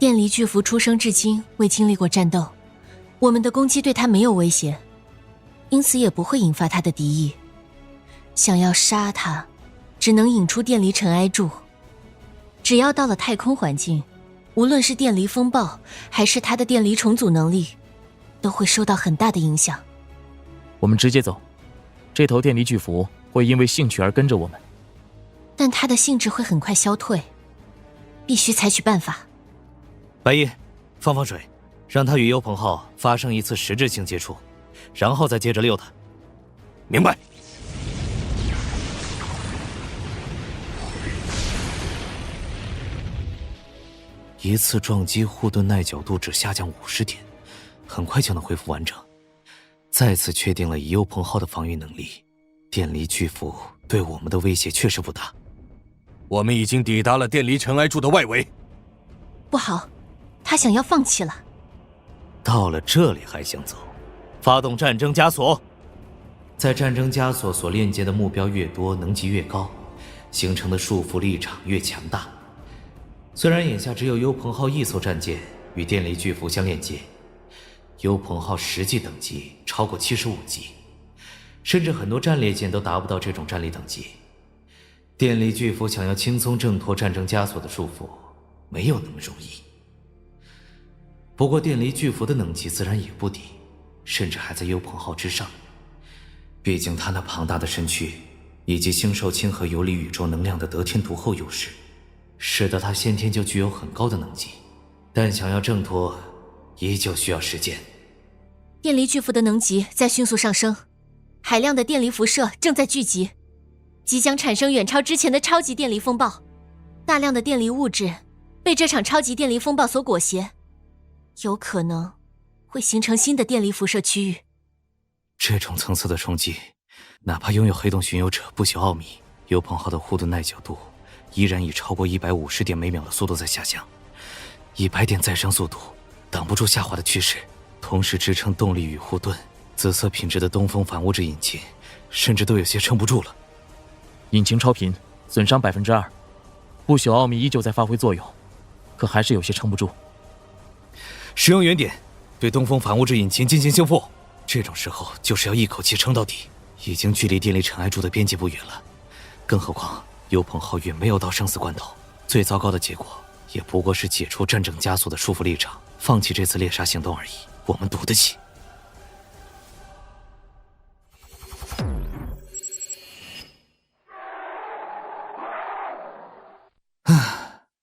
电离巨蝠出生至今未经历过战斗，我们的攻击对他没有威胁，因此也不会引发他的敌意。想要杀他，只能引出电离尘埃柱。只要到了太空环境，无论是电离风暴还是他的电离重组能力，都会受到很大的影响。我们直接走，这头电离巨蝠会因为兴趣而跟着我们，但它的兴致会很快消退，必须采取办法。白衣，放水，让他与幽鹏浩发生一次实质性接触，然后再接着溜他。明白。一次撞击护盾耐角度只下降50点，很快就能恢复完整。再次确定了以幽鹏浩的防御能力，电离巨蝠对我们的威胁确实不大。我们已经抵达了电离尘埃柱的外围。不好，他想要放弃了。到了这里还想走？发动战争枷锁。在战争枷锁所链接的目标越多，能级越高，形成的束缚力场越强大。虽然眼下只有幽鹏浩一艘战舰与电离巨蝠相链接，幽鹏浩实际等级超过75级，甚至很多战列舰都达不到这种战力等级。电离巨蝠想要轻松挣脱战争枷锁的束缚，没有那么容易。不过电离巨蝠的等级自然也不低，甚至还在幽鹏浩之上。毕竟他那庞大的身躯以及星兽亲和游离宇宙能量的得天独厚优势，使得他先天就具有很高的能级，但想要挣脱依旧需要时间。电离巨蝠的能级在迅速上升，海量的电离辐射正在聚集，即将产生远超之前的超级电离风暴。大量的电离物质被这场超级电离风暴所裹挟，有可能会形成新的电离辐射区域。这种层次的冲击，哪怕拥有黑洞巡游者不朽奥秘，幽鹏浩的护盾耐角度依然以超过150点每秒的速度在下降。100点再生速度挡不住下滑的趋势，同时支撑动力与护盾紫色品质的东风反物质引擎甚至都有些撑不住了。引擎超频，损伤2%，不朽奥秘依旧在发挥作用，可还是有些撑不住。使用原点对东风反物质引擎进行修复，这种时候就是要一口气撑到底。已经距离电离尘埃柱的边界不远了，更何况幽鹏浩远没有到生死关头，最糟糕的结果也不过是解除战争枷锁的束缚力场，放弃这次猎杀行动而已。我们赌得起。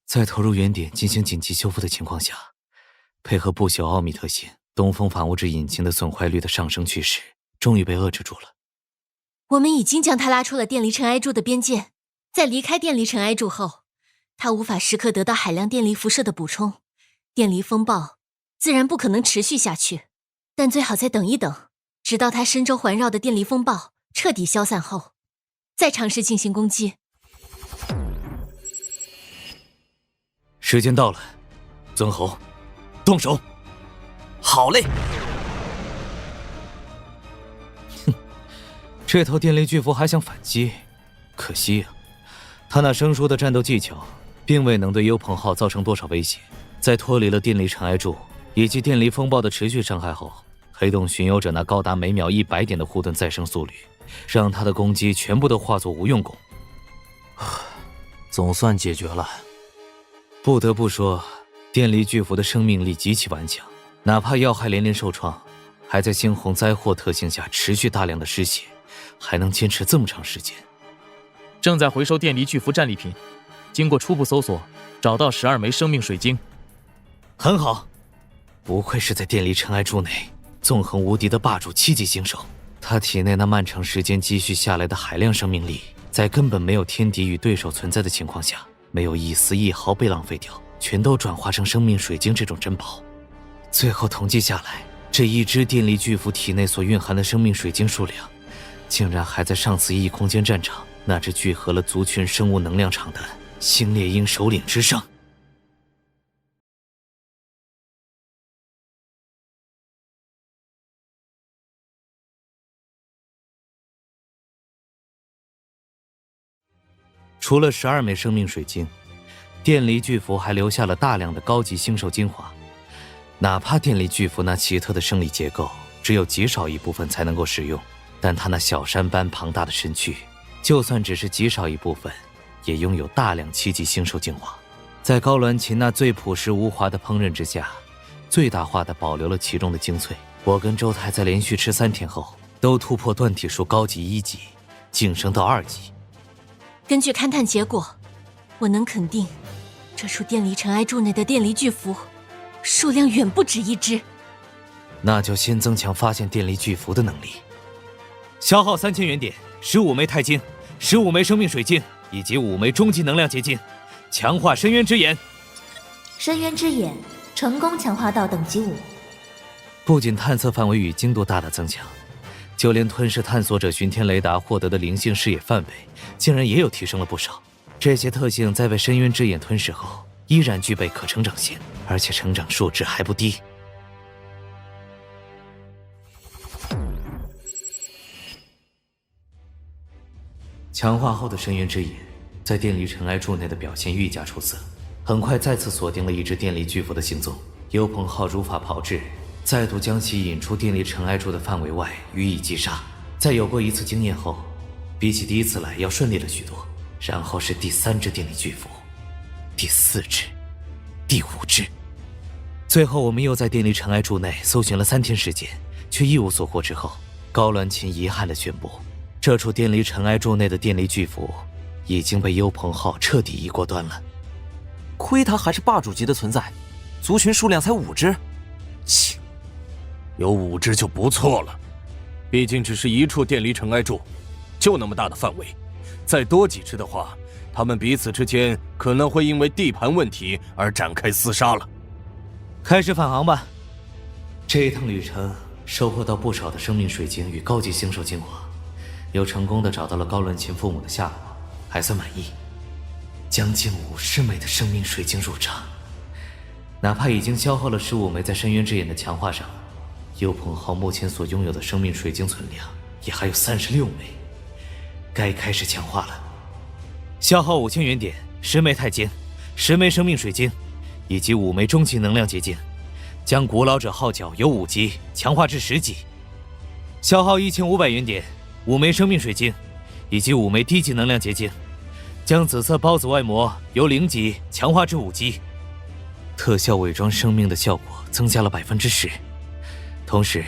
在投入原点进行紧急修复的情况下，配合不朽奥秘特性，东风反物质引擎的损坏率的上升趋势终于被遏制住了。我们已经将它拉出了电离尘埃柱的边界，在离开电离尘埃柱后，它无法时刻得到海量电离辐射的补充，电离风暴自然不可能持续下去，但最好再等一等，直到它身周环绕的电离风暴彻底消散后，再尝试进行攻击。时间到了，尊侯，动手！好嘞！这头电离巨蝠还想反击，可惜啊，他那生疏的战斗技巧并未能对幽鹏浩造成多少威胁。在脱离了电离尘埃柱以及电离风暴的持续伤害后，黑洞巡游者那高达每秒100点的护盾再生速率，让他的攻击全部都化作无用功。总算解决了。不得不说，电离巨蝠的生命力极其顽强，哪怕要害连连受创，还在猩红灾祸特性下持续大量的失血，还能坚持这么长时间。正在回收电离巨蝠战利品，经过初步搜索，找到12枚生命水晶。很好，不愧是在电离尘埃柱内纵横无敌的霸主7级星手。他体内那漫长时间积蓄下来的海量生命力，在根本没有天敌与对手存在的情况下，没有一丝一毫被浪费掉，全都转化成生命水晶这种珍宝。最后统计下来，这一只电离巨蝠体内所蕴含的生命水晶数量，竟然还在上次异空间战场那只聚合了族群生物能量场的星猎鹰首领之上。除了12枚生命水晶，电离巨符还留下了大量的高级星兽精华，哪怕电离巨符那奇特的生理结构只有极少一部分才能够使用，但它那小山般庞大的身躯，就算只是极少一部分，也拥有大量7级星兽精华。在高鸾琴那最朴实无华的烹饪之下，最大化地保留了其中的精粹。我跟周太在连续吃3天后，都突破断体术高级1级，晋升到2级。根据勘探结果，我能肯定，这处电离尘埃柱内的电离巨符数量远不止1只。那就先增强发现电离巨符的能力。消耗3000元点，15枚钛晶，15枚生命水晶，以及5枚终极能量结晶，强化深渊之眼。深渊之眼成功强化到等级5。不仅探测范围与精度大大增强，就连吞噬探索者巡天雷达获得的灵性视野范围，竟然也有提升了不少。这些特性在被深渊之眼吞噬后，依然具备可成长性，而且成长数值还不低。强化后的深渊之眼，在电离尘埃柱内的表现愈加出色，很快再次锁定了一只电离巨符的行踪。幽鹏浩如法炮制，再度将其引出电离尘埃柱的范围外，予以击杀。在有过一次经验后，比起第一次来要顺利了许多。然后是第3只电离巨符，第4只，第5只。最后我们又在电离尘埃柱内搜寻了3天时间，却一无所获之后，高鸾琴遗憾地宣布，这处电离尘埃柱内的电离巨符已经被幽鹏浩彻底移过端了。亏他还是霸主级的存在，族群数量才5只。切，有5只就不错了，毕竟只是一处电离尘埃柱，就那么大的范围，再多几只的话，他们彼此之间可能会因为地盘问题而展开厮杀了。开始返航吧。这一趟旅程收获到不少的生命水晶与高级星兽精华，又成功的找到了高鸾琴父母的下落，还算满意。将近50枚的生命水晶入账，哪怕已经消耗了15枚在深渊之眼的强化上，幽鹏浩目前所拥有的生命水晶存量也还有36枚，该开始强化了。消耗5000元点，10枚钛晶，10枚生命水晶，以及5枚终极能量结晶，将古老者号角由5级强化至10级。消耗1500元点，5枚生命水晶，以及5枚低级能量结晶，将紫色孢子外膜由0级强化至5级。特效伪装生命的效果增加了10%，同时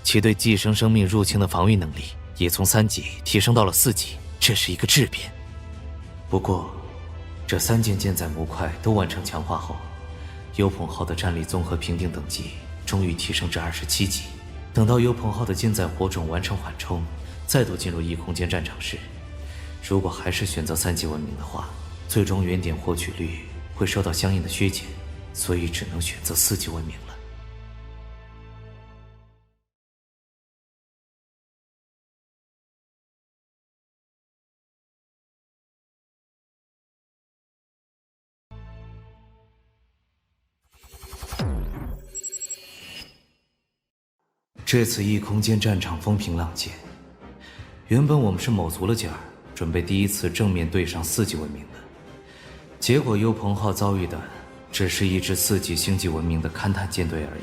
其对寄生生命入侵的防御能力也从3级提升到了4级，这是一个质变。不过这3件舰载模块都完成强化后，幽鹏号的战力综合评定等级终于提升至27级。等到幽鹏号的舰载火种完成缓冲，再度进入异空间战场时，如果还是选择3级文明的话，最终原点获取率会受到相应的削减，所以只能选择4级文明了。这次异空间战场风平浪静，原本我们是卯足了劲儿，准备第一次正面对上4级文明的，结果幽鹏号遭遇的只是一支4级星际文明的勘探舰队而已。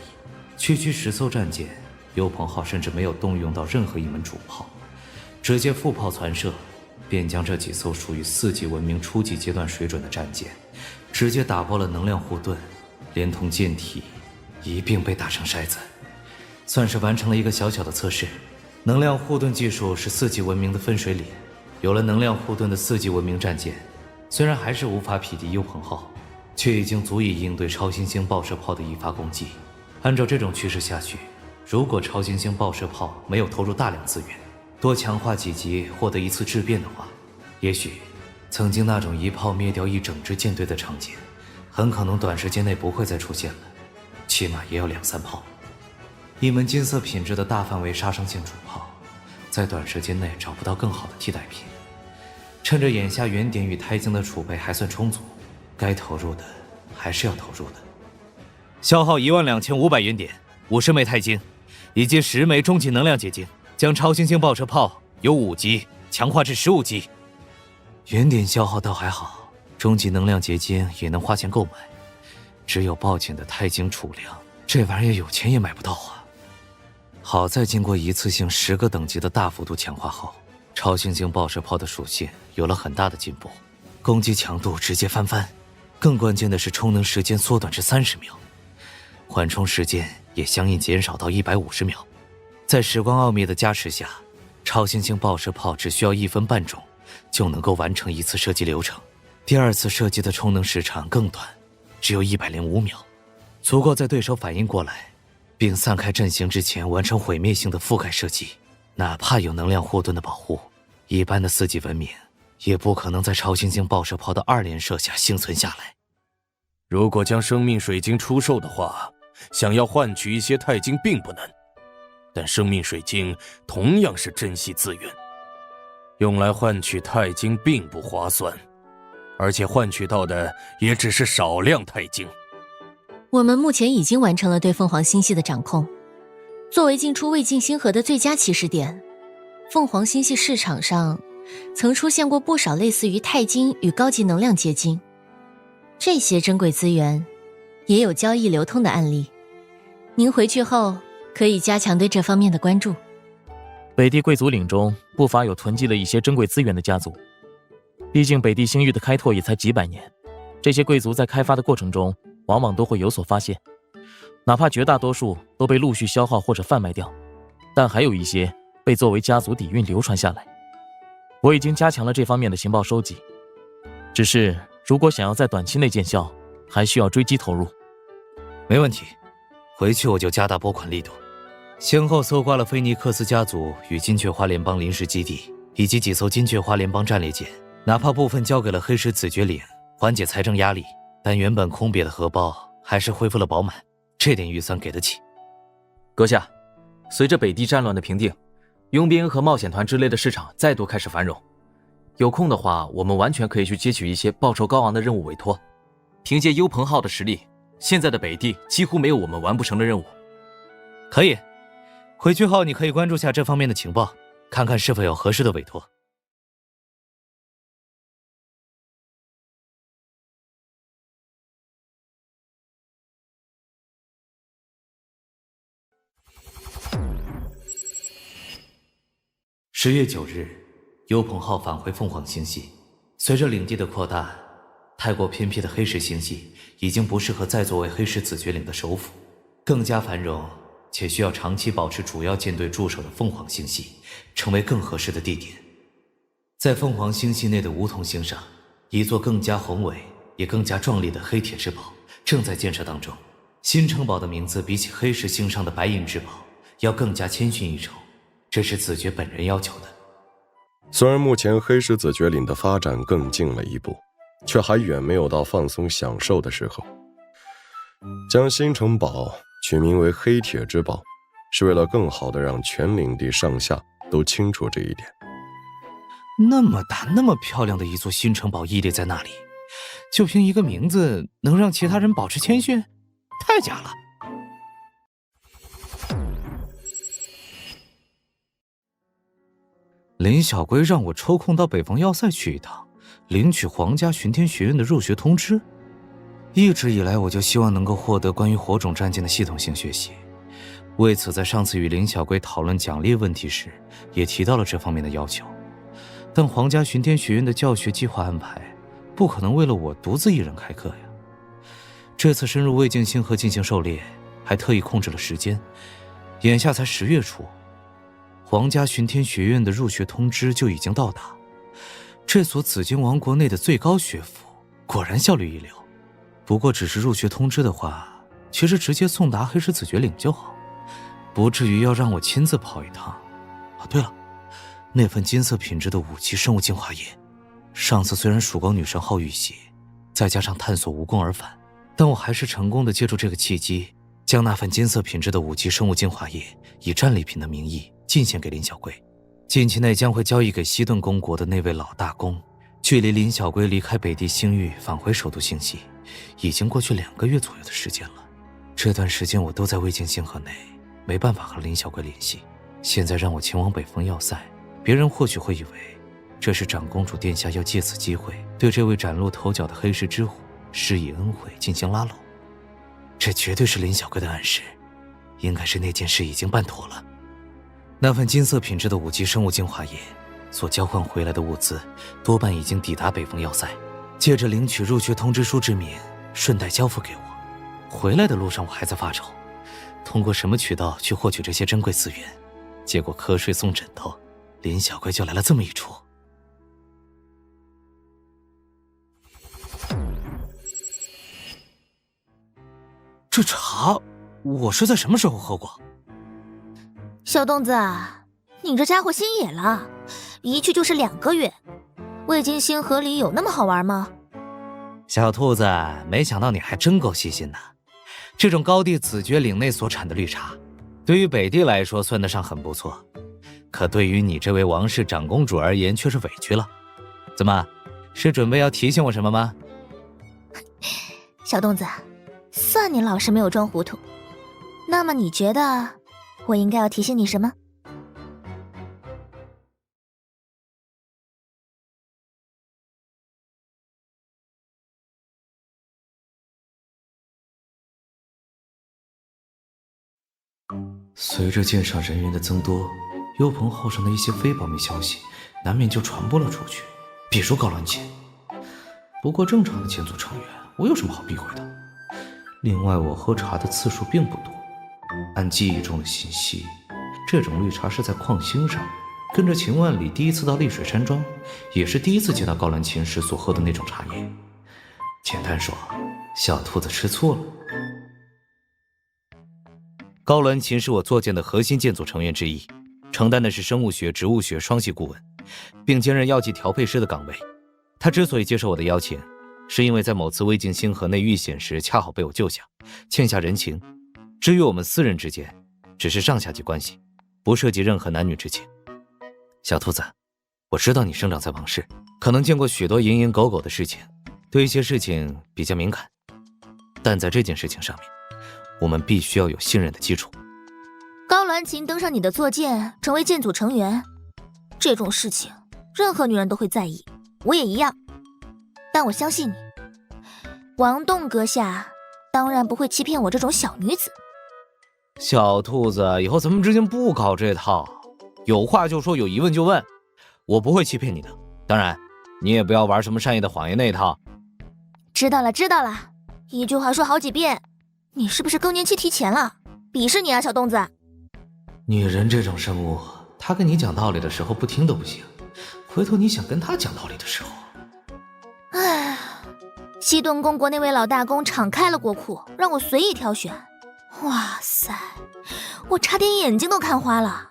区区10艘战舰，幽鹏号甚至没有动用到任何一门主炮，直接副炮传射，便将这几艘属于4级文明初级阶段水准的战舰直接打爆了能量护盾，连同舰体一并被打成筛子。算是完成了一个小小的测试。能量护盾技术是4级文明的分水岭，有了能量护盾的4级文明战舰，虽然还是无法匹敌幽鹏号，却已经足以应对超新星爆射炮的一发攻击。按照这种趋势下去，如果超新星爆射炮没有投入大量资源，多强化几级获得一次质变的话，也许曾经那种一炮灭掉一整支舰队的场景，很可能短时间内不会再出现了，起码也要2、3炮。一门金色品质的大范围杀伤性主炮，在短时间内找不到更好的替代品。趁着眼下原点与钛晶的储备还算充足，该投入的还是要投入的。消耗12500元点，50枚钛晶，以及10枚终极能量结晶，将超新星爆射炮由5级强化至15级。原点消耗倒还好，终极能量结晶也能花钱购买，只有报警的钛晶储量，这玩意儿有钱也买不到啊。好在经过一次性10个等级的大幅度强化后，超新星爆射炮的属性有了很大的进步，攻击强度直接翻番，更关键的是充能时间缩短至30秒，缓冲时间也相应减少到150秒。在时光奥秘的加持下，超新星爆射炮只需要1分半钟就能够完成一次射击流程，第二次射击的充能时长更短，只有105秒，足够在对手反应过来并散开阵型之前完成毁灭性的覆盖射击。哪怕有能量护盾的保护，一般的4级文明也不可能在超新星爆射炮的2连射下幸存下来。如果将生命水晶出售的话，想要换取一些钛晶并不难，但生命水晶同样是珍稀资源，用来换取钛晶并不划算，而且换取到的也只是少量钛晶。我们目前已经完成了对凤凰星系的掌控。作为进出魏晋星河的最佳起始点，凤凰星系市场上曾出现过不少类似于钛晶与高级能量结晶，这些珍贵资源也有交易流通的案例。您回去后可以加强对这方面的关注。北地贵族领中不乏有囤积了一些珍贵资源的家族，毕竟北地星域的开拓也才几百年，这些贵族在开发的过程中往往都会有所发现，哪怕绝大多数都被陆续消耗或者贩卖掉，但还有一些被作为家族底蕴流传下来。我已经加强了这方面的情报收集，只是如果想要在短期内见效，还需要追击投入。没问题，回去我就加大拨款力度，先后搜刮了菲尼克斯家族与金雀花联邦临时基地，以及几艘金雀花联邦战列舰，哪怕部分交给了黑石子爵领，缓解财政压力，但原本空瘪的荷包还是恢复了饱满，这点预算给得起。阁下，随着北地战乱的平定，佣兵和冒险团之类的市场再度开始繁荣。有空的话，我们完全可以去接取一些报酬高昂的任务委托。凭借幽鹏号的实力，现在的北地几乎没有我们完不成的任务。可以，回去后你可以关注下这方面的情报，看看是否有合适的委托。10月9日，幽鹏号返回凤凰星系。随着领地的扩大，太过偏僻的黑石星系已经不适合再作为黑石子爵领的首府，更加繁荣且需要长期保持主要舰队驻守的凤凰星系成为更合适的地点。在凤凰星系内的梧桐星上，一座更加宏伟也更加壮丽的黑铁之堡正在建设当中。新城堡的名字比起黑石星上的白银之堡要更加谦逊一筹，这是子爵本人要求的。虽然目前黑石子爵领的发展更进了一步，却还远没有到放松享受的时候。将新城堡取名为黑铁之堡，是为了更好地让全领地上下都清楚这一点。那么大那么漂亮的一座新城堡屹立在那里，就凭一个名字能让其他人保持谦逊？太假了。林小龟让我抽空到北方要塞去一趟，领取皇家巡天学院的入学通知。一直以来我就希望能够获得关于火种战舰的系统性学习，为此在上次与林小龟讨论奖励问题时也提到了这方面的要求。但皇家巡天学院的教学计划安排不可能为了我独自一人开课呀。这次深入魏晋星河进行狩猎，还特意控制了时间，眼下才10月初，皇家巡天学院的入学通知就已经到达。这所紫金王国内的最高学府果然效率一流。不过只是入学通知的话，其实直接送达黑石子爵领就好，不至于要让我亲自跑一趟。对了，那份金色品质的5级生物净化液，上次虽然曙光女神号遇袭，再加上探索无功而返，但我还是成功的借助这个契机，将那份金色品质的5级生物净化液以战利品的名义进献给林小龟。近期内将会交易给西顿公国的那位老大公。距离林小龟离开北地星域返回首都星系已经过去2个月左右的时间了。这段时间我都在魏晋星河内，没办法和林小龟联系。现在让我前往北方要塞，别人或许会以为这是长公主殿下要借此机会对这位崭露头角的黑石之虎施以恩惠，进行拉拢。这绝对是林小龟的暗示，应该是那件事已经办妥了。那份金色品质的5级生物精华液所交换回来的物资，多半已经抵达北风要塞，借着领取入学通知书之名，顺带交付给我。回来的路上我还在发愁，通过什么渠道去获取这些珍贵资源，结果瞌睡送枕头，林小龟就来了这么一出。这茶我是在什么时候喝过？小洞子，你这家伙心野了，一去就是2个月。魏京星河里有那么好玩吗？小兔子，没想到你还真够细心的。这种高地子爵领内所产的绿茶，对于北地来说算得上很不错，可对于你这位王室长公主而言却是委屈了。怎么，是准备要提醒我什么吗？小洞子，算你老实没有装糊涂。那么你觉得我应该要提醒你什么？随着舰上人员的增多，U鹏号上的一些非保密消息难免就传播了出去，比如高鸾琴。不过正常的舰组成员，我有什么好避讳的？另外，我喝茶的次数并不多，按记忆中的信息，这种绿茶是在矿星上，跟着秦万里第一次到丽水山庄，也是第一次见到高鸾琴时所喝的那种茶叶。简单说，小兔子吃醋了。高鸾琴是我作舰的核心舰组成员之一，承担的是生物学、植物学双系顾问，并兼任药剂调配师的岗位。他之所以接受我的邀请，是因为在某次魏晋星河内遇险时恰好被我救下，欠下人情。至于我们私人之间，只是上下级关系，不涉及任何男女之情。小兔子，我知道你生长在王室，可能见过许多蝇营狗苟的事情，对一些事情比较敏感，但在这件事情上面，我们必须要有信任的基础。高鸾琴登上你的坐舰，成为舰组成员，这种事情任何女人都会在意，我也一样。但我相信你，王栋阁下当然不会欺骗我这种小女子。小兔子，以后咱们之间不搞这套，有话就说，有疑问就问，我不会欺骗你的。当然，你也不要玩什么善意的谎言那一套。知道了，知道了，一句话说好几遍。你是不是更年期提前了？鄙视你啊，小洞子！女人这种生物，她跟你讲道理的时候不听都不行，回头你想跟她讲道理的时候……唉，西顿公国那位老大公敞开了国库，让我随意挑选。哇塞，我差点眼睛都看花了。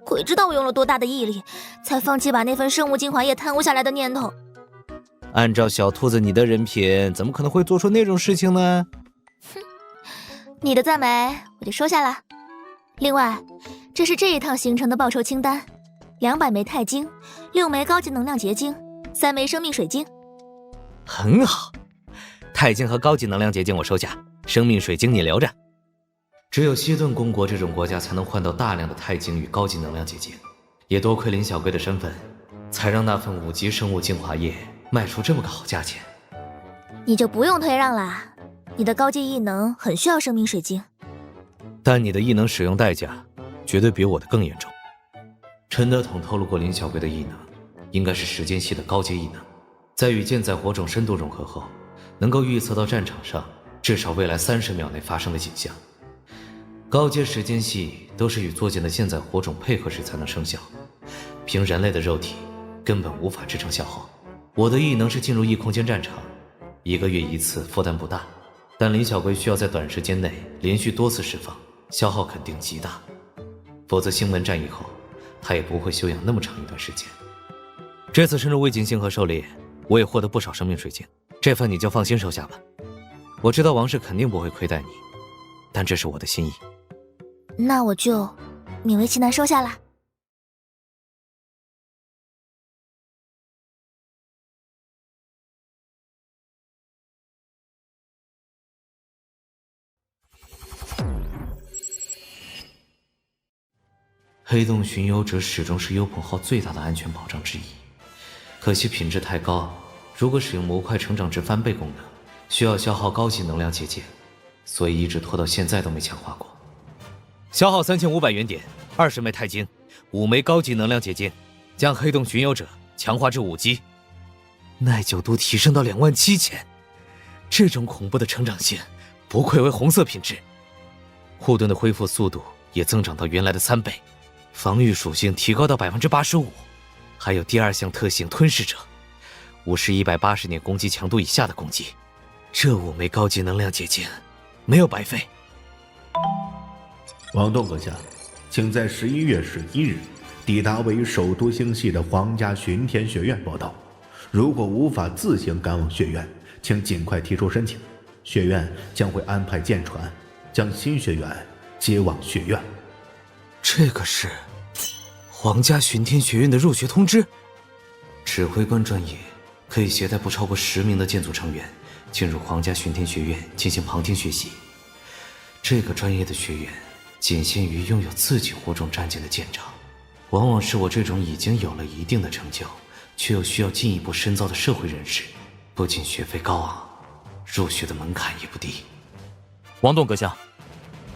鬼知道我用了多大的毅力，才放弃把那份生物精华液贪污下来的念头。按照小兔子你的人品，怎么可能会做出那种事情呢？哼，你的赞美我就收下了。另外，这是这一趟行程的报酬清单：200枚钛晶，6枚高级能量结晶，3枚生命水晶。很好，钛晶和高级能量结晶我收下，生命水晶你留着。只有西顿公国这种国家才能换到大量的钛晶与高级能量结晶，也多亏林小龟的身份，才让那份5级生物精华液卖出这么个好价钱。你就不用退让啦，你的高级异能很需要生命水晶，但你的异能使用代价绝对比我的更严重。陈德统透露过林小龟的异能应该是时间系的高阶异能，在与舰载火种深度融合后，能够预测到战场上至少未来30秒内发生的景象。高阶时间系都是与作舰的舰载火种配合时才能生效，凭人类的肉体根本无法支撑消耗。我的异能是进入异空间战场，1个月1次，负担不大，但林小龟需要在短时间内连续多次释放，消耗肯定极大，否则星门战役后他也不会休养那么长一段时间。这次深入魏晋星河狩猎，我也获得不少生命水晶，这份你就放心收下吧。我知道王室肯定不会亏待你，但这是我的心意。那我就勉为其难收下了。黑洞巡游者始终是幽鹏号最大的安全保障之一，可惜品质太高，如果使用模块成长至翻倍功能，需要消耗高级能量结界，所以一直拖到现在都没强化过。消耗3500元点，20枚钛晶，5枚高级能量结晶，将黑洞巡游者强化至5级，耐久度提升到27000。这种恐怖的成长性，不愧为红色品质。护盾的恢复速度也增长到原来的3倍，防御属性提高到 85%， 还有第2项特性吞噬者，50-180年攻击强度以下的攻击。这5枚高级能量结晶没有白费。王栋阁下，请在11月11日抵达位于首都星系的皇家巡天学院报道。如果无法自行赶往学院，请尽快提出申请，学院将会安排舰船将新学员接往学院。这个是皇家巡天学院的入学通知。指挥官专业可以携带不超过10名的舰组成员进入皇家巡天学院进行旁听学习。这个专业的学员仅限于拥有自己护重战舰的舰长，往往是我这种已经有了一定的成就却又需要进一步深造的社会人士，不仅学费高昂，入学的门槛也不低。王栋阁下，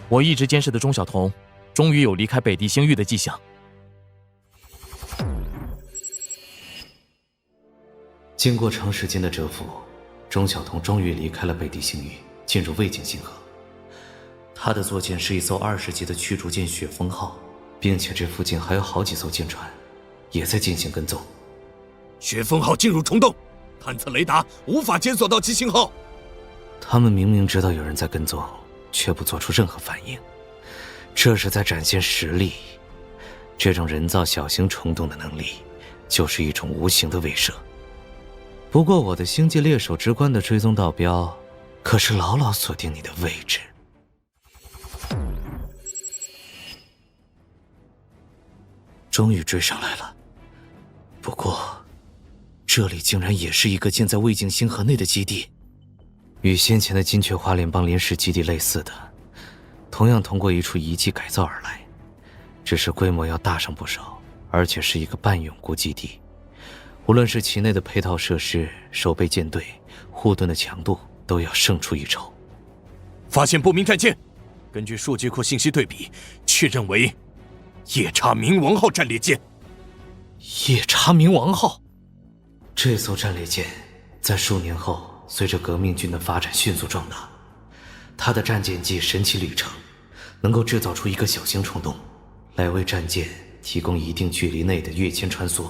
我一直监视的钟晓彤终于有离开北地星域的迹象。经过长时间的蛰伏，钟晓彤终于离开了北地星域，进入魏晋星河。他的坐舰是一艘20级的驱逐舰雪峰号，并且这附近还有好几艘舰船也在进行跟踪。雪峰号进入虫洞，探测雷达无法检索到其信号。他们明明知道有人在跟踪，却不做出任何反应，这是在展现实力。这种人造小型虫洞的能力，就是一种无形的威慑。不过我的星际猎手之冠的追踪导标，可是牢牢锁定你的位置。终于追上来了，不过这里竟然也是一个建在魏晋星河内的基地，与先前的金雀花联邦临时基地类似的，同样通过一处遗迹改造而来，只是规模要大上不少，而且是一个半永固基地。无论是其内的配套设施、守备舰队、护盾的强度，都要胜出一筹。发现不明战舰，根据数据库信息对比，确认为夜叉冥王号战列舰。夜叉冥王号，这艘战列舰在数年后随着革命军的发展迅速壮大，它的战舰机神奇旅程能够制造出一个小型虫洞，来为战舰提供一定距离内的跃迁穿梭。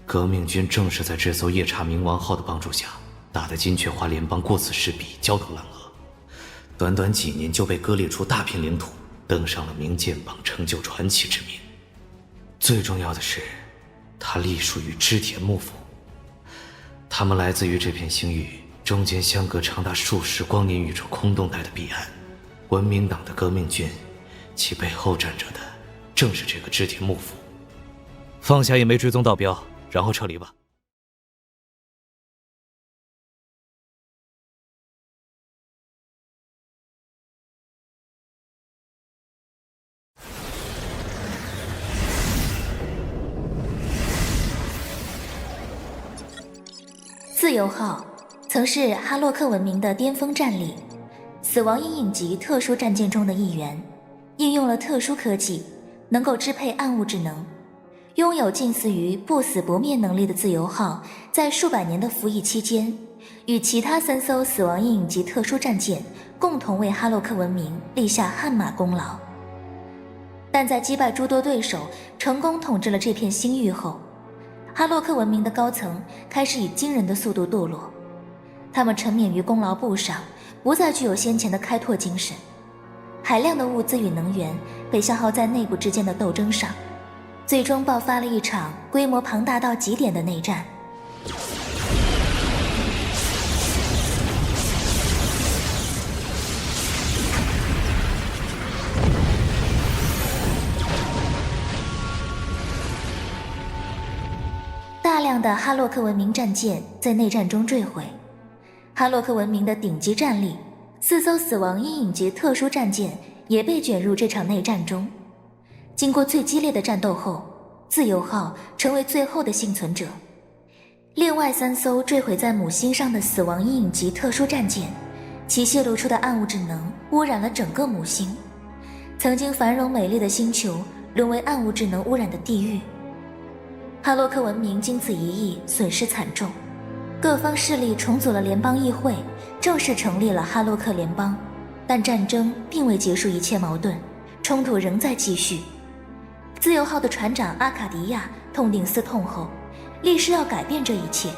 革命军正是在这艘夜叉冥王号的帮助下，打得金雀花联邦顾此失彼，焦头烂额，短短几年就被割裂出大片领土，登上了名舰榜，成就传奇之名。最重要的是，它隶属于织田幕府，他们来自于这片星域中间相隔长达数十光年宇宙空洞带的彼岸，文明党的革命军，其背后站着的正是这个织田幕府。放下也没追踪到标，然后撤离吧。自由号曾是哈洛克文明的巅峰战力，死亡阴影级特殊战舰中的一员，应用了特殊科技，能够支配暗物质能，拥有近似于不死不灭能力的自由号，在数百年的服役期间，与其他3艘死亡阴影级特殊战舰共同为哈洛克文明立下汗马功劳。但在击败诸多对手，成功统治了这片星域后，哈洛克文明的高层开始以惊人的速度堕落，他们沉湎于功劳簿上，不再具有先前的开拓精神。海量的物资与能源被消耗在内部之间的斗争上，最终爆发了一场规模庞大到极点的内战。大量的哈洛克文明战舰在内战中坠毁，哈洛克文明的顶级战力4艘死亡阴影级特殊战舰也被卷入这场内战中。经过最激烈的战斗后，自由号成为最后的幸存者，另外3艘坠毁在母星上的死亡阴影级特殊战舰，其泄露出的暗物质能污染了整个母星，曾经繁荣美丽的星球沦为暗物质能污染的地狱。哈洛克文明经此一役损失惨重，各方势力重组了联邦议会，正式成立了哈洛克联邦。但战争并未结束一切矛盾，冲突仍在继续。自由号的船长阿卡迪亚痛定思痛后，立誓要改变这一切。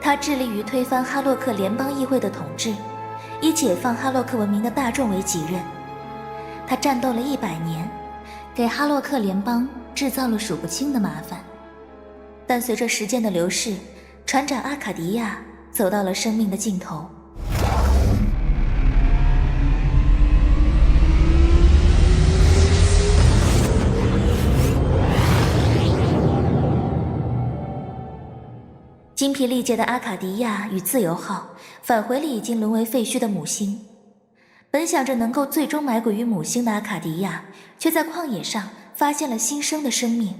他致力于推翻哈洛克联邦议会的统治，以解放哈洛克文明的大众为己任。他战斗了100年，给哈洛克联邦制造了数不清的麻烦。但随着时间的流逝，船长阿卡迪亚走到了生命的尽头。精疲力竭的阿卡迪亚与自由号返回了已经沦为废墟的母星。本想着能够最终埋骨于母星的阿卡迪亚，却在旷野上发现了新生的生命。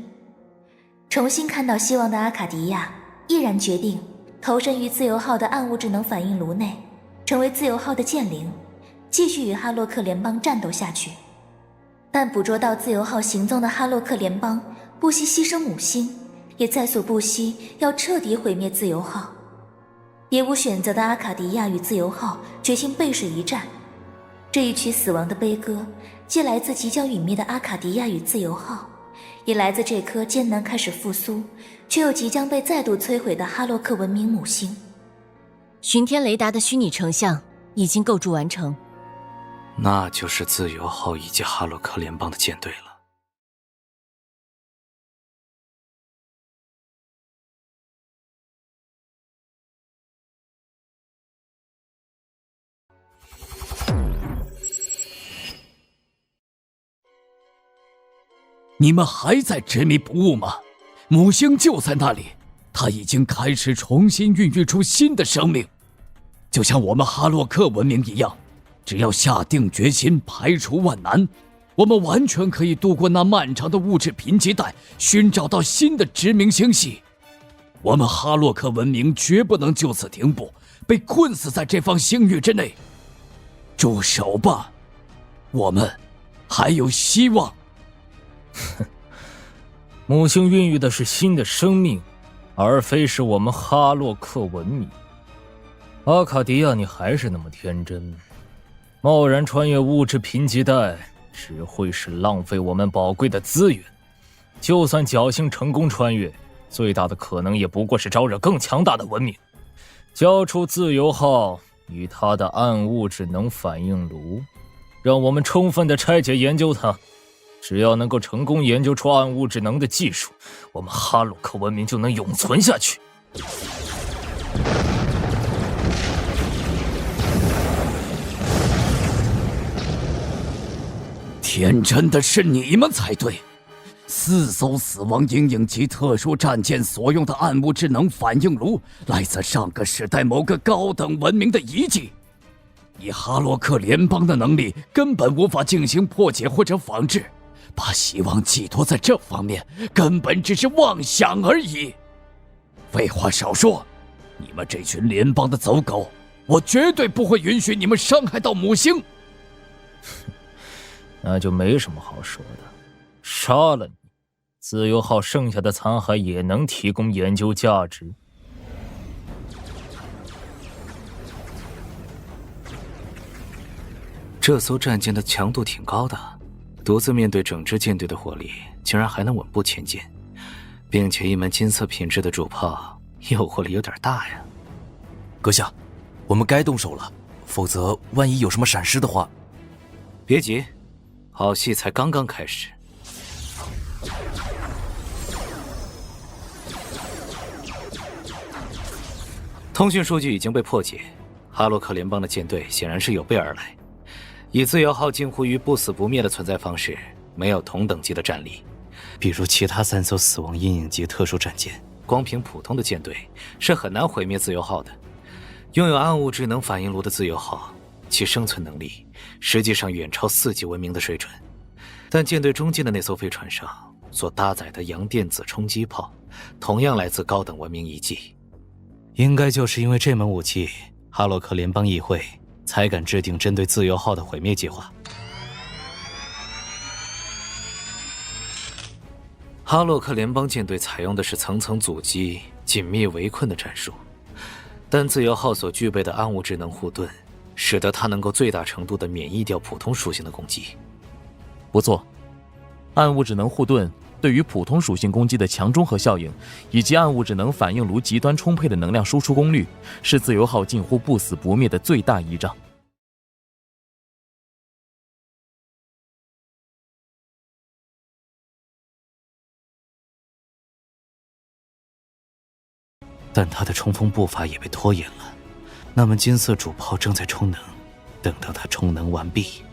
重新看到希望的阿卡迪亚毅然决定投身于自由号的暗物质能反应炉内，成为自由号的剑灵，继续与哈洛克联邦战斗下去。但捕捉到自由号行踪的哈洛克联邦不惜牺牲母星，也在所不惜要彻底毁灭自由号。别无选择的阿卡迪亚与自由号决心背水一战。这一曲死亡的悲歌，既来自即将陨灭的阿卡迪亚与自由号，也来自这颗艰难开始复苏却又即将被再度摧毁的哈洛克文明母星。巡天雷达的虚拟成像已经构筑完成，那就是自由号以及哈洛克联邦的舰队了。你们还在执迷不悟吗？母星就在那里，它已经开始重新孕育出新的生命，就像我们哈洛克文明一样，只要下定决心，排除万难，我们完全可以度过那漫长的物质贫瘠带，寻找到新的殖民星系。我们哈洛克文明绝不能就此停步，被困死在这方星域之内。住手吧，我们还有希望。母星孕育的是新的生命，而非是我们哈洛克文明。阿卡迪亚，你还是那么天真，贸然穿越物质贫瘠带，只会是浪费我们宝贵的资源。就算侥幸成功穿越，最大的可能也不过是招惹更强大的文明。交出自由号与它的暗物质能反应炉，让我们充分的拆解研究它。只要能够成功研究出暗物质能的技术，我们哈洛克文明就能永存下去。天真的是你们才对，4艘死亡阴影级特殊战舰所用的暗物质能反应炉来自上个时代某个高等文明的遗迹，以哈洛克联邦的能力根本无法进行破解或者仿制，把希望寄托在这方面根本只是妄想而已。废话少说，你们这群联邦的走狗，我绝对不会允许你们伤害到母星。那就没什么好说的，杀了你，自由号剩下的残骸也能提供研究价值。这艘战舰的强度挺高的，独自面对整支舰队的火力，竟然还能稳步前进，并且一门金色品质的主炮，诱惑力有点大呀。阁下，我们该动手了，否则万一有什么闪失的话。别急，好戏才刚刚开始。通讯数据已经被破解，哈洛克联邦的舰队显然是有备而来。以自由号近乎于不死不灭的存在方式，没有同等级的战力，比如其他3艘死亡阴影级特殊战舰，光凭普通的舰队是很难毁灭自由号的。拥有暗物质能反应炉的自由号，其生存能力实际上远超4级文明的水准，但舰队中间的那艘飞船上所搭载的阳电子冲击炮同样来自高等文明遗迹。应该就是因为这门武器，哈洛克联邦议会才敢制定针对自由号的毁灭计划。哈洛克联邦舰队采用的是层层阻击、紧密围困的战术，但自由号所具备的暗物质能护盾，使得它能够最大程度地免疫掉普通属性的攻击。不错，暗物质能护盾对于普通属性攻击的强中和效应，以及暗物质能反应炉极端充沛的能量输出功率，是自由号近乎不死不灭的最大依仗。但他的冲锋步伐也被拖延了。那门金色主炮正在充能，等到它充能完毕，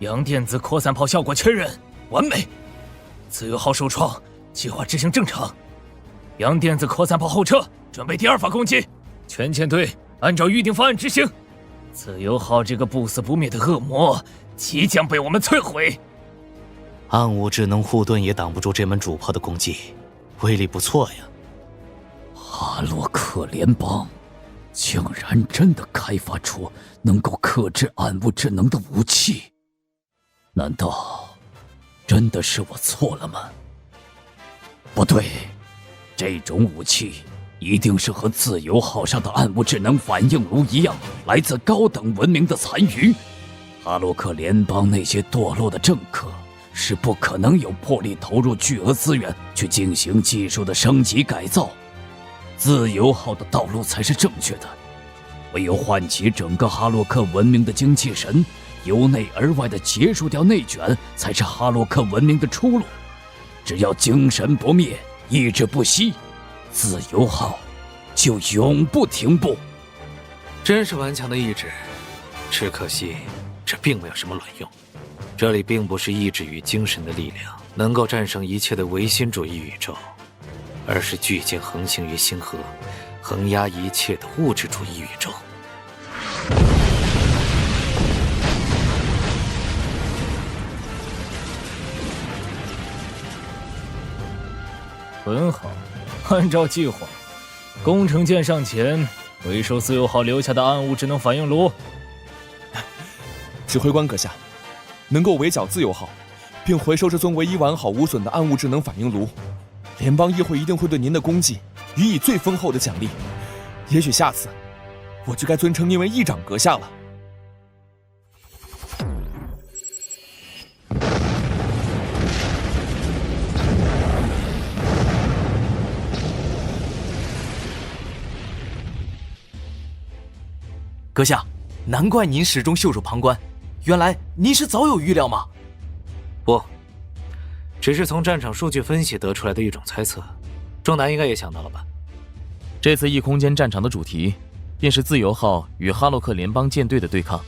阳电子扩散炮效果确认完美，自由号受创，计划执行正常。阳电子扩散炮后撤，准备第二发攻击，全舰队按照预定方案执行。自由号这个不死不灭的恶魔即将被我们摧毁。暗物质能护盾也挡不住这门主炮的攻击，威力不错呀。哈洛克联邦竟然真的开发出能够克制暗物质能的武器，难道真的是我错了吗？不对，这种武器一定是和自由号上的暗物质能反应炉一样，来自高等文明的残余。哈洛克联邦那些堕落的政客是不可能有魄力投入巨额资源去进行技术的升级改造，自由号的道路才是正确的。唯有唤起整个哈洛克文明的精气神，由内而外的结束掉内卷，才是哈洛克文明的出路。只要精神不灭，意志不息，自由号就永不停步。真是顽强的意志，只可惜这并没有什么卵用。这里并不是意志与精神的力量能够战胜一切的唯心主义宇宙，而是巨剑横行于星河，横压一切的物质主义宇宙。很好，按照计划，工程舰上前回收自由号留下的暗物质能反应炉。指挥官阁下，能够围剿自由号，并回收这尊唯一完好无损的暗物质能反应炉，联邦议会一定会对您的功绩予以最丰厚的奖励。也许下次，我就该尊称您为议长阁下了。阁下，难怪您始终袖手旁观，原来您是早有预料吗？不，只是从战场数据分析得出来的一种猜测。仲南应该也想到了吧？这次异空间战场的主题便是自由号与哈洛克联邦舰队的对抗，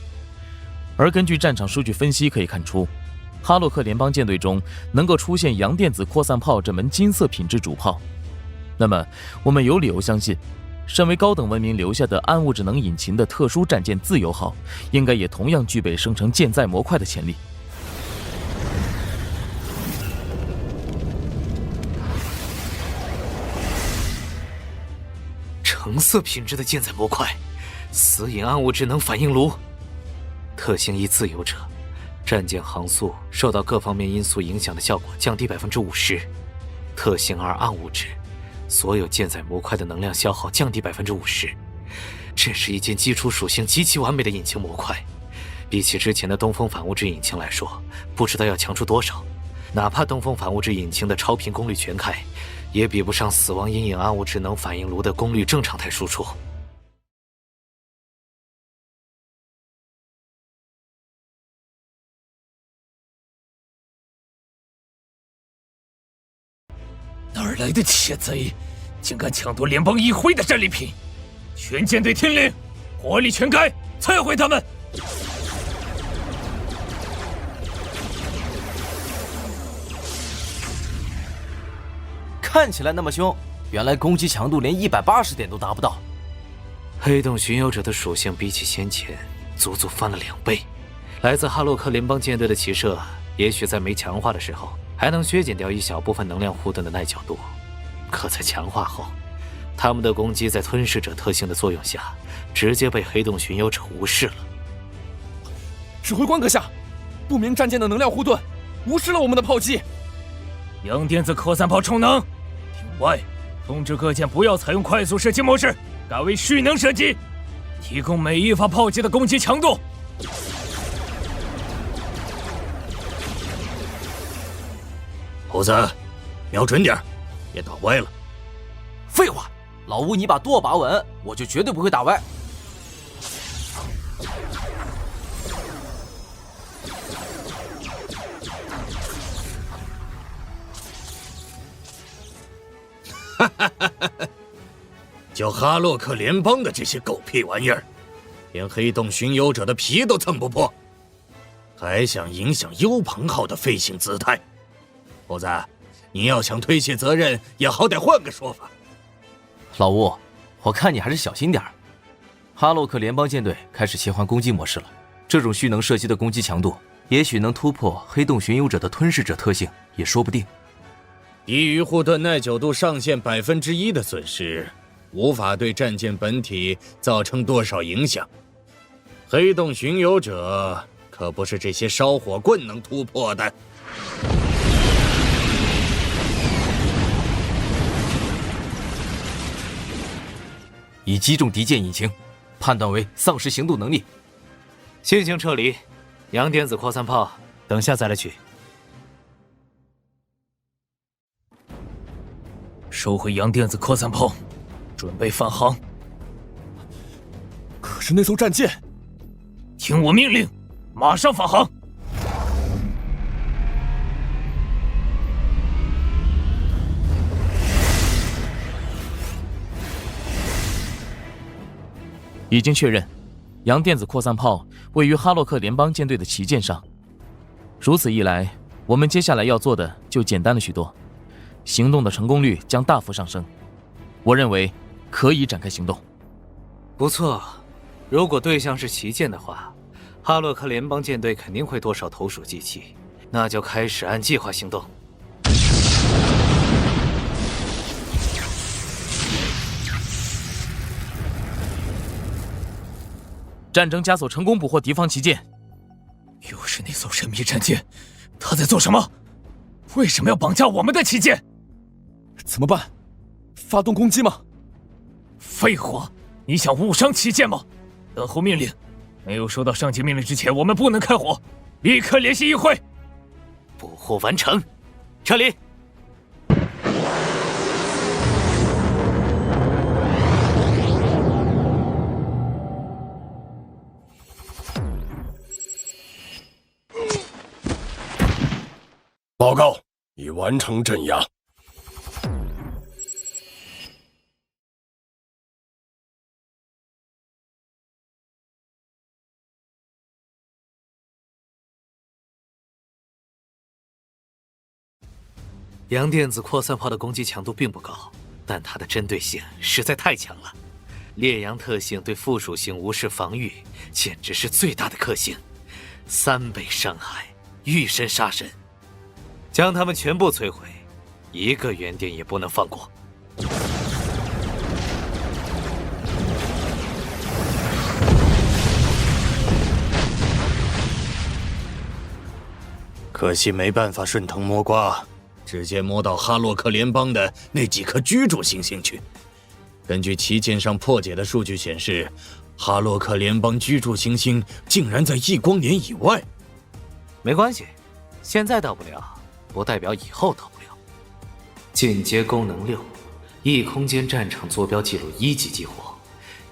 而根据战场数据分析可以看出，哈洛克联邦舰队中能够出现阳电子扩散炮这门金色品质主炮，那么我们有理由相信，身为高等文明留下的暗物质能引擎的特殊战舰自由号，应该也同样具备生成舰载模块的潜力。橙色品质的舰载模块，死隐暗物质能反应炉。特性一自由者，战舰航速受到各方面因素影响的效果降低50%。特性二暗物质，所有舰载模块的能量消耗降低50%。这是一件基础属性极其完美的引擎模块，比起之前的东风反物质引擎来说，不知道要强出多少。哪怕东风反物质引擎的超频功率全开，也比不上死亡阴影暗物质能反应炉的功率正常态输出。哪儿来的窃贼，竟敢抢夺联邦议会的战利品！全舰队听令，火力全开，摧毁他们！看起来那么凶，原来攻击强度连180点都达不到。黑洞巡游者的属性比起先前足足翻了2倍，来自哈洛克联邦舰队的骑射，也许在没强化的时候还能削减掉一小部分能量护盾的耐久度，可在强化后，他们的攻击在吞噬者特性的作用下，直接被黑洞巡游者无视了。指挥官阁下，不明战舰的能量护盾无视了我们的炮击。阳电子扩散炮充能，另外通知各舰不要采用快速射击模式，改为蓄能射击，提供每一发炮击的攻击强度。猴子，瞄准点，别打歪了。废话，老吴你把舵把稳，我就绝对不会打歪。就哈洛克联邦的这些狗屁玩意儿，连黑洞巡游者的皮都蹭不破，还想影响优鹏号的飞行姿态？猴子，你要想推卸责任，也好歹换个说法。老吴，我看你还是小心点儿。哈洛克联邦舰队开始切换攻击模式了，这种蓄能射击的攻击强度，也许能突破黑洞巡游者的吞噬者特性，也说不定。低于护盾耐久度上限1%的损失，无法对战舰本体造成多少影响。黑洞巡游者可不是这些烧火棍能突破的。已击中敌舰引擎，判断为丧失行动能力。进行撤离，阳电子扩散炮等下再来取。收回阳电子扩散炮，准备返航。可是那艘战舰，听我命令，马上返航。已经确认，阳电子扩散炮位于哈洛克联邦舰队的旗舰上。如此一来，我们接下来要做的就简单了许多，行动的成功率将大幅上升。我认为可以展开行动。不错，如果对象是旗舰的话，哈洛克联邦舰队肯定会多少投鼠忌器，那就开始按计划行动。战争枷锁成功捕获敌方旗舰，又是那艘神秘战舰，他在做什么？为什么要绑架我们的旗舰？怎么办？发动攻击吗？废话，你想误伤旗舰吗？等候命令。没有收到上级命令之前，我们不能开火。立刻联系议会。捕获完成，撤离。报告，已完成镇压。阳电子扩散炮的攻击强度并不高，但它的针对性实在太强了。烈阳特性对附属性无视防御，简直是最大的克星，3倍伤害，遇神杀神。将他们全部摧毁，一个原点也不能放过。可惜没办法顺藤摸瓜，直接摸到哈洛克联邦的那几颗居住行星去。根据旗舰上破解的数据显示，哈洛克联邦居住行星竟然在1光年以外。没关系，现在到不了，不代表以后到不了。进阶功能6，异空间战场坐标记录1级激活，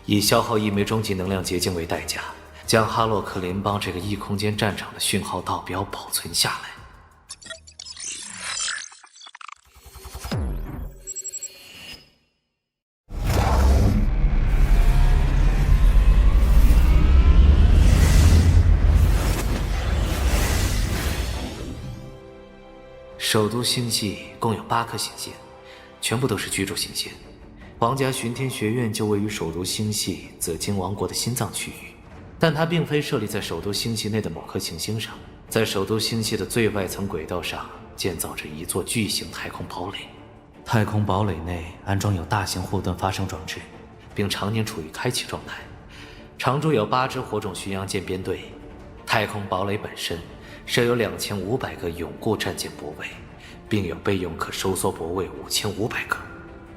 以消耗1枚终极能量结晶为代价，将哈洛克联邦这个异空间战场的讯号道标保存下来。首都星系共有8颗行星，全部都是居住行星。皇家巡天学院就位于首都星系紫金王国的心脏区域，但它并非设立在首都星系内的某颗行星上，在首都星系的最外层轨道上建造着一座巨型太空堡垒。太空堡垒内安装有大型护盾发生装置，并常年处于开启状态。常驻有8支火种巡洋舰编队。太空堡垒本身设有2500个永固战舰泊位，并有备用可收缩泊位5500个。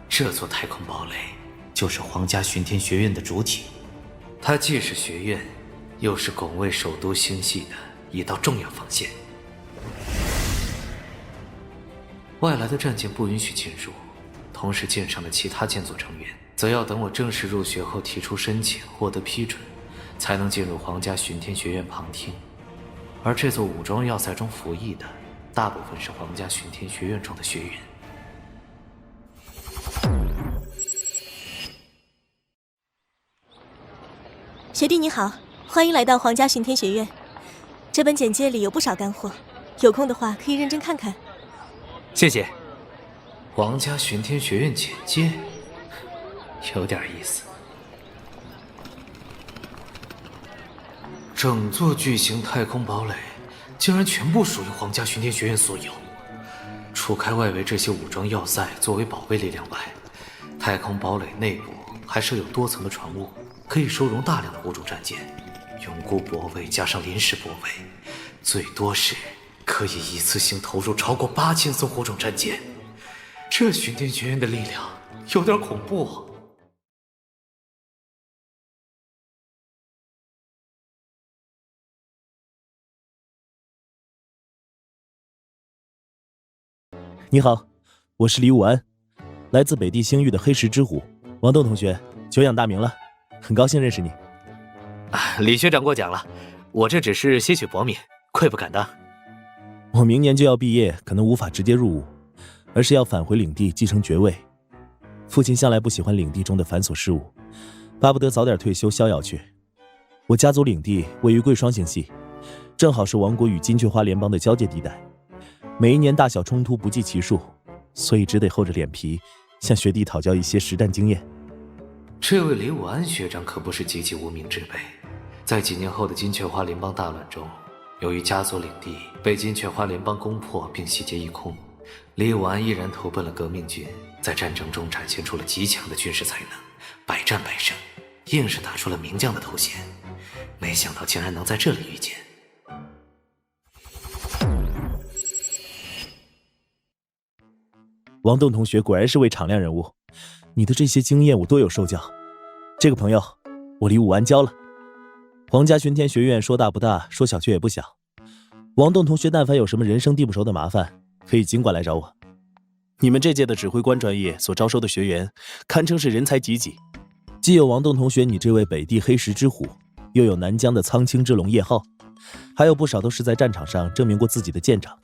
这座太空堡垒就是皇家巡天学院的主体，它既是学院，又是拱卫首都星系的一道重要防线。外来的战舰不允许进入，同时舰上的其他舰组成员则要等我正式入学后提出申请，获得批准，才能进入皇家巡天学院旁听。而这座武装要塞中服役的，大部分是皇家巡天学院中的学员。学弟你好，欢迎来到皇家巡天学院。这本简介里有不少干货，有空的话可以认真看看。谢谢。皇家巡天学院简介，有点意思。整座巨型太空堡垒竟然全部属于皇家巡天学院所有。除开外围这些武装要塞作为保卫力量外，太空堡垒内部还设有多层的船坞，可以收容大量的火种战舰。永固泊位加上临时泊位，最多时可以一次性投入超过8000艘火种战舰。这巡天学院的力量有点恐怖。你好，我是李武安，来自北地星域的黑石之虎，王栋同学，久仰大名了，很高兴认识你。李学长过奖了，我这只是些许薄命，愧不敢当。我明年就要毕业，可能无法直接入伍，而是要返回领地继承爵位。父亲向来不喜欢领地中的繁琐事务，巴不得早点退休逍遥去。我家族领地位于贵霜星系，正好是王国与金雀花联邦的交界地带，每一年大小冲突不计其数，所以只得厚着脸皮向学弟讨教一些实战经验。这位李武安学长可不是籍籍无名之辈，在几年后的金雀花联邦大乱中，由于家族领地被金雀花联邦攻破并洗劫一空，李武安毅然投奔了革命军，在战争中展现出了极强的军事才能，百战百胜，硬是打出了名将的头衔。没想到竟然能在这里遇见。王栋同学果然是位敞亮人物，你的这些经验我多有受教。这个朋友，我李武安交了。皇家巡天学院说大不大，说小却也不小。王栋同学但凡有什么人生地不熟的麻烦，可以尽管来找我。你们这届的指挥官专业所招收的学员，堪称是人才济济。既有王栋同学你这位北地黑石之虎，又有南疆的苍青之龙叶浩，还有不少都是在战场上证明过自己的舰长。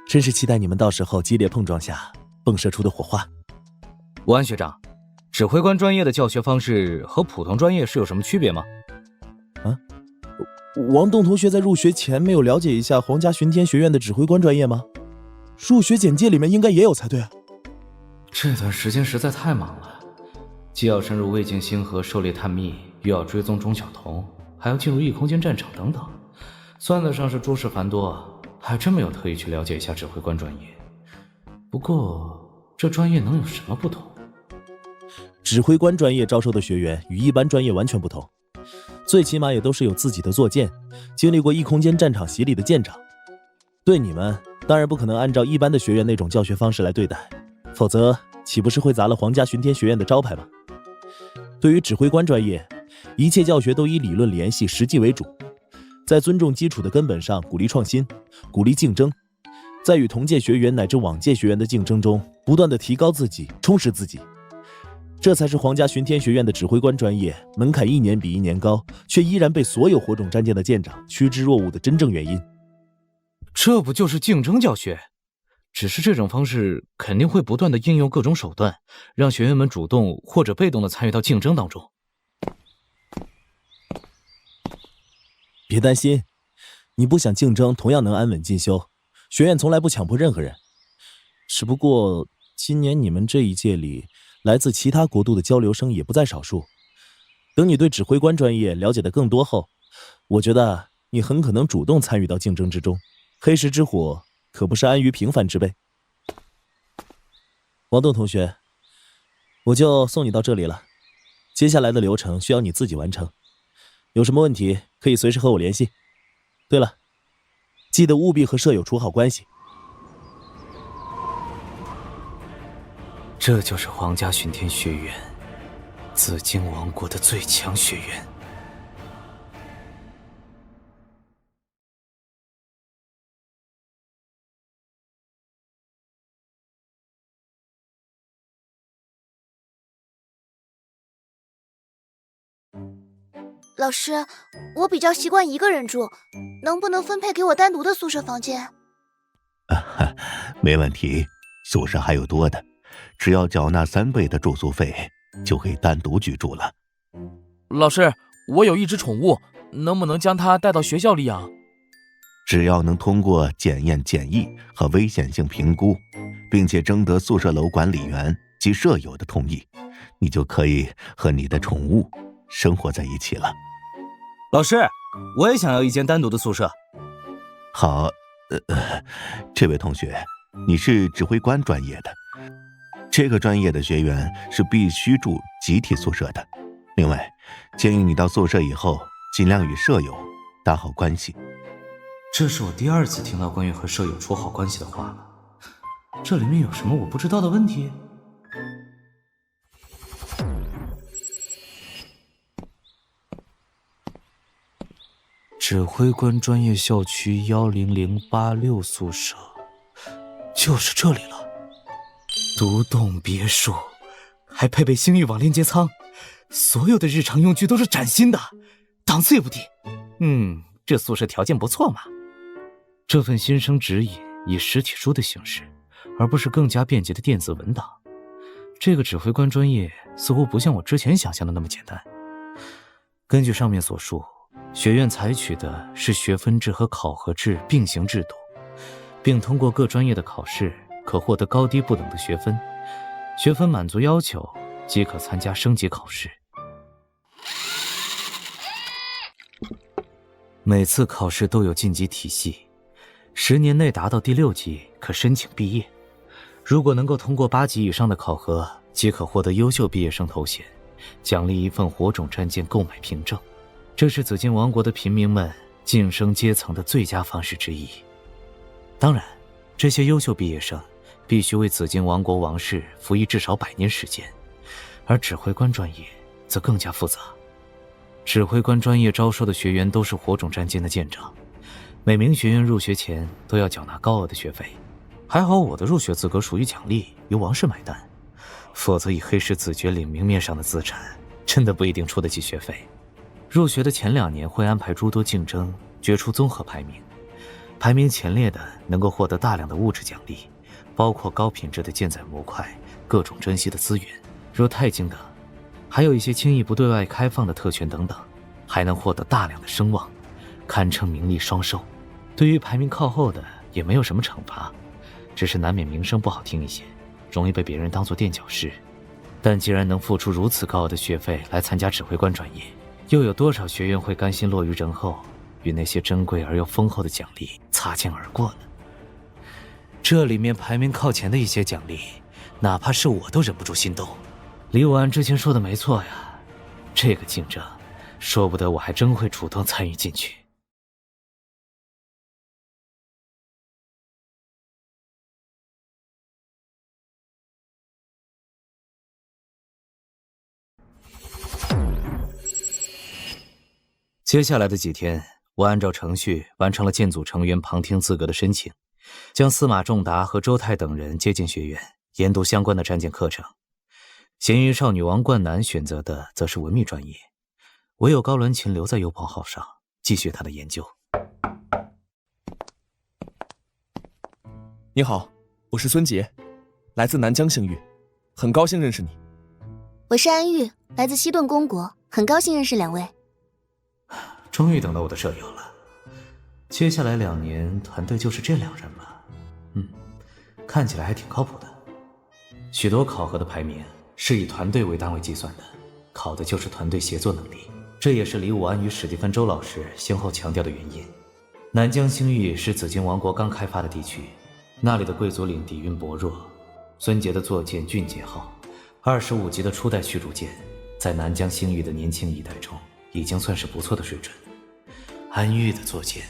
真是期待你们到时候激烈碰撞下迸射出的火花。武安学长，指挥官专业的教学方式和普通专业是有什么区别吗？王栋同学在入学前没有了解一下皇家巡天学院的指挥官专业吗？入学简介里面应该也有才对啊。这段时间实在太忙了，既要深入魏晋星河狩猎探秘，又要追踪钟晓彤，还要进入异空间战场等等，算得上是诸事繁多，还真没有特意去了解一下指挥官专业。不过这专业能有什么不同？指挥官专业招收的学员与一般专业完全不同，最起码也都是有自己的坐舰，经历过异空间战场洗礼的舰长。对你们当然不可能按照一般的学院那种教学方式来对待，否则岂不是会砸了皇家巡天学院的招牌吗？对于指挥官专业，一切教学都以理论联系实际为主，在尊重基础的根本上鼓励创新，鼓励竞争，在与同届学员乃至往届学员的竞争中不断地提高自己，充实自己。这才是皇家巡天学院的指挥官专业门槛一年比一年高，却依然被所有火种战舰的舰长趋之若鹜的真正原因。这不就是竞争教学？只是这种方式肯定会不断的应用各种手段，让学员们主动或者被动的参与到竞争当中。别担心，你不想竞争同样能安稳进修，学院从来不强迫任何人。只不过今年你们这一届里来自其他国度的交流生也不在少数，等你对指挥官专业了解的更多后，我觉得你很可能主动参与到竞争之中。黑石之火可不是安于平凡之辈。王栋同学，我就送你到这里了，接下来的流程需要你自己完成，有什么问题可以随时和我联系。对了，记得务必和舍友处好关系。这就是皇家巡天学院，紫金王国的最强学院。老师，我比较习惯一个人住，能不能分配给我单独的宿舍房间？没问题，宿舍还有多的，只要缴纳3倍的住宿费，就可以单独居住了。老师，我有一只宠物，能不能将它带到学校里养？只要能通过检验检疫和危险性评估，并且征得宿舍楼管理员及舍友的同意，你就可以和你的宠物生活在一起了。老师，我也想要一间单独的宿舍。好，这位同学，你是指挥官专业的，这个专业的学员是必须住集体宿舍的。另外，建议你到宿舍以后，尽量与舍友打好关系。这是我第2次听到关于和舍友处好关系的话了，这里面有什么我不知道的问题？指挥官专业校区10086宿舍，就是这里了。独栋别墅，还配备星域网链接舱，所有的日常用具都是崭新的，档次也不低。这宿舍条件不错嘛。这份新生指引以实体书的形式，而不是更加便捷的电子文档。这个指挥官专业似乎不像我之前想象的那么简单。根据上面所述，学院采取的是学分制和考核制并行制度，并通过各专业的考试，可获得高低不等的学分。学分满足要求，即可参加升级考试。每次考试都有晋级体系，10年内达到第6级可申请毕业。如果能够通过8级以上的考核，即可获得优秀毕业生头衔，奖励一份火种战舰购买凭证。这是紫金王国的平民们晋升阶层的最佳方式之一。当然，这些优秀毕业生必须为紫金王国王室服役至少100年时间，而指挥官专业则更加复杂。指挥官专业招收的学员都是火种战舰的舰长，每名学员入学前都要缴纳高额的学费。还好我的入学资格属于奖励，由王室买单，否则以黑石子爵领明面上的资产，真的不一定出得起学费。入学的前2年会安排诸多竞争，决出综合排名，排名前列的能够获得大量的物质奖励，包括高品质的舰载模块、各种珍稀的资源，如钛金等，还有一些轻易不对外开放的特权等等，还能获得大量的声望，堪称名利双收。对于排名靠后的也没有什么惩罚，只是难免名声不好听一些，容易被别人当作垫脚石。但既然能付出如此高额的学费来参加指挥官专业，又有多少学院会甘心落于人后，与那些珍贵而又丰厚的奖励擦肩而过呢？这里面排名靠前的一些奖励，哪怕是我都忍不住心动。李武安之前说的没错呀，这个竞争，说不得我还真会主动参与进去。接下来的几天，我按照程序完成了剑组成员旁听资格的申请，将司马仲达和周泰等人接进学院，研读相关的战舰课程。咸鱼少女王冠南选择的则是文秘专业，唯有高鸾琴留在优跑号上，继续他的研究。你好，我是孙杰，来自南疆星域，很高兴认识你。我是安玉，来自西顿公国，很高兴认识2位。终于等到我的舍友了。接下来2年，团队就是这2人了。看起来还挺靠谱的。许多考核的排名是以团队为单位计算的，考的就是团队协作能力，这也是李武安与史蒂芬周老师先后强调的原因。南疆星域是紫金王国刚开发的地区，那里的贵族领底蕴薄弱。孙杰的坐舰俊杰号，25级的初代驱逐舰，在南疆星域的年轻一代中已经算是不错的水准。安玉的坐舰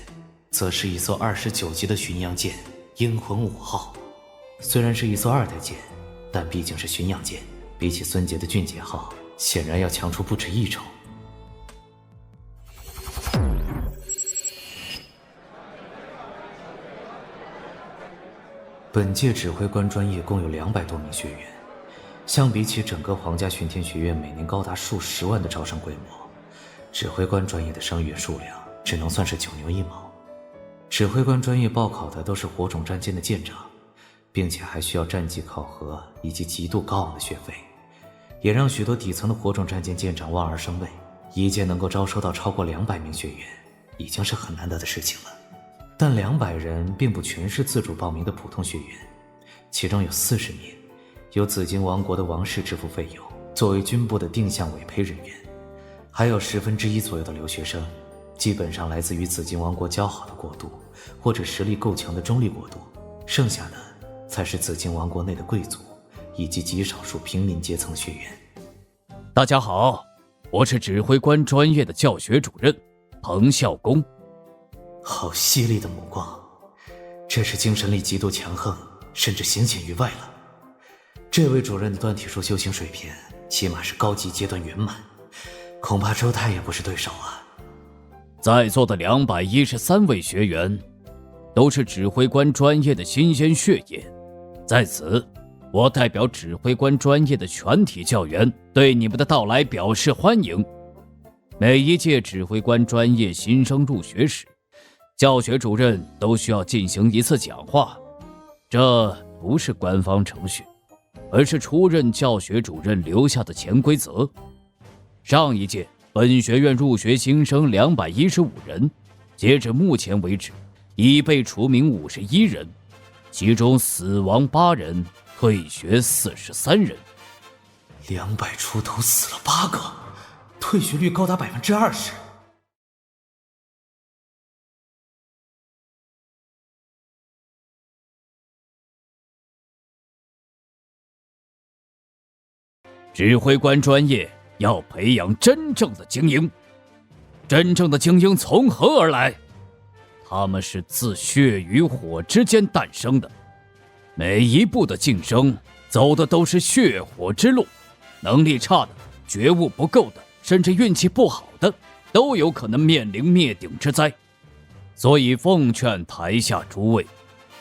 则是一艘29级的巡洋舰英魂5号，虽然是一艘2代舰，但毕竟是巡洋舰，比起孙杰的俊杰号显然要强出不止一筹。本届指挥官专业共有200多名学员，相比起整个皇家巡天学院每年高达数十万的招生规模，指挥官专业的生源数量只能算是九牛一毛。指挥官专业报考的都是火种战舰的舰长，并且还需要战绩考核以及极度高昂的学费，也让许多底层的火种战舰舰长望而生畏。一届能够招收到超过200名学员，已经是很难得的事情了。但200人并不全是自主报名的普通学员，其中有40名由紫金王国的王室支付费用，作为军部的定向委培人员，还有1/10左右的留学生，基本上来自于紫金王国较好的国度或者实力够强的中立国度，剩下的才是紫金王国内的贵族以及极少数平民阶层学员。大家好，我是指挥官专业的教学主任彭孝公。好犀利的目光，这是精神力极度强横，甚至行险于外了。这位主任的断体术修行水平起码是高级阶段圆满，恐怕周太也不是对手啊。在座的213位学员都是指挥官专业的新鲜血液，在此我代表指挥官专业的全体教员对你们的到来表示欢迎。每一届指挥官专业新生入学时，教学主任都需要进行一次讲话，这不是官方程序，而是出任教学主任留下的潜规则。上一届本学院入学新生215人，截至目前为止已被除名51人，其中死亡8人，退学43人。200出头死了8个，退学率高达20%。指挥官专业要培养真正的精英，真正的精英从何而来？他们是自血与火之间诞生的，每一步的晋升走的都是血火之路，能力差的、觉悟不够的，甚至运气不好的，都有可能面临灭顶之灾。所以奉劝台下诸位，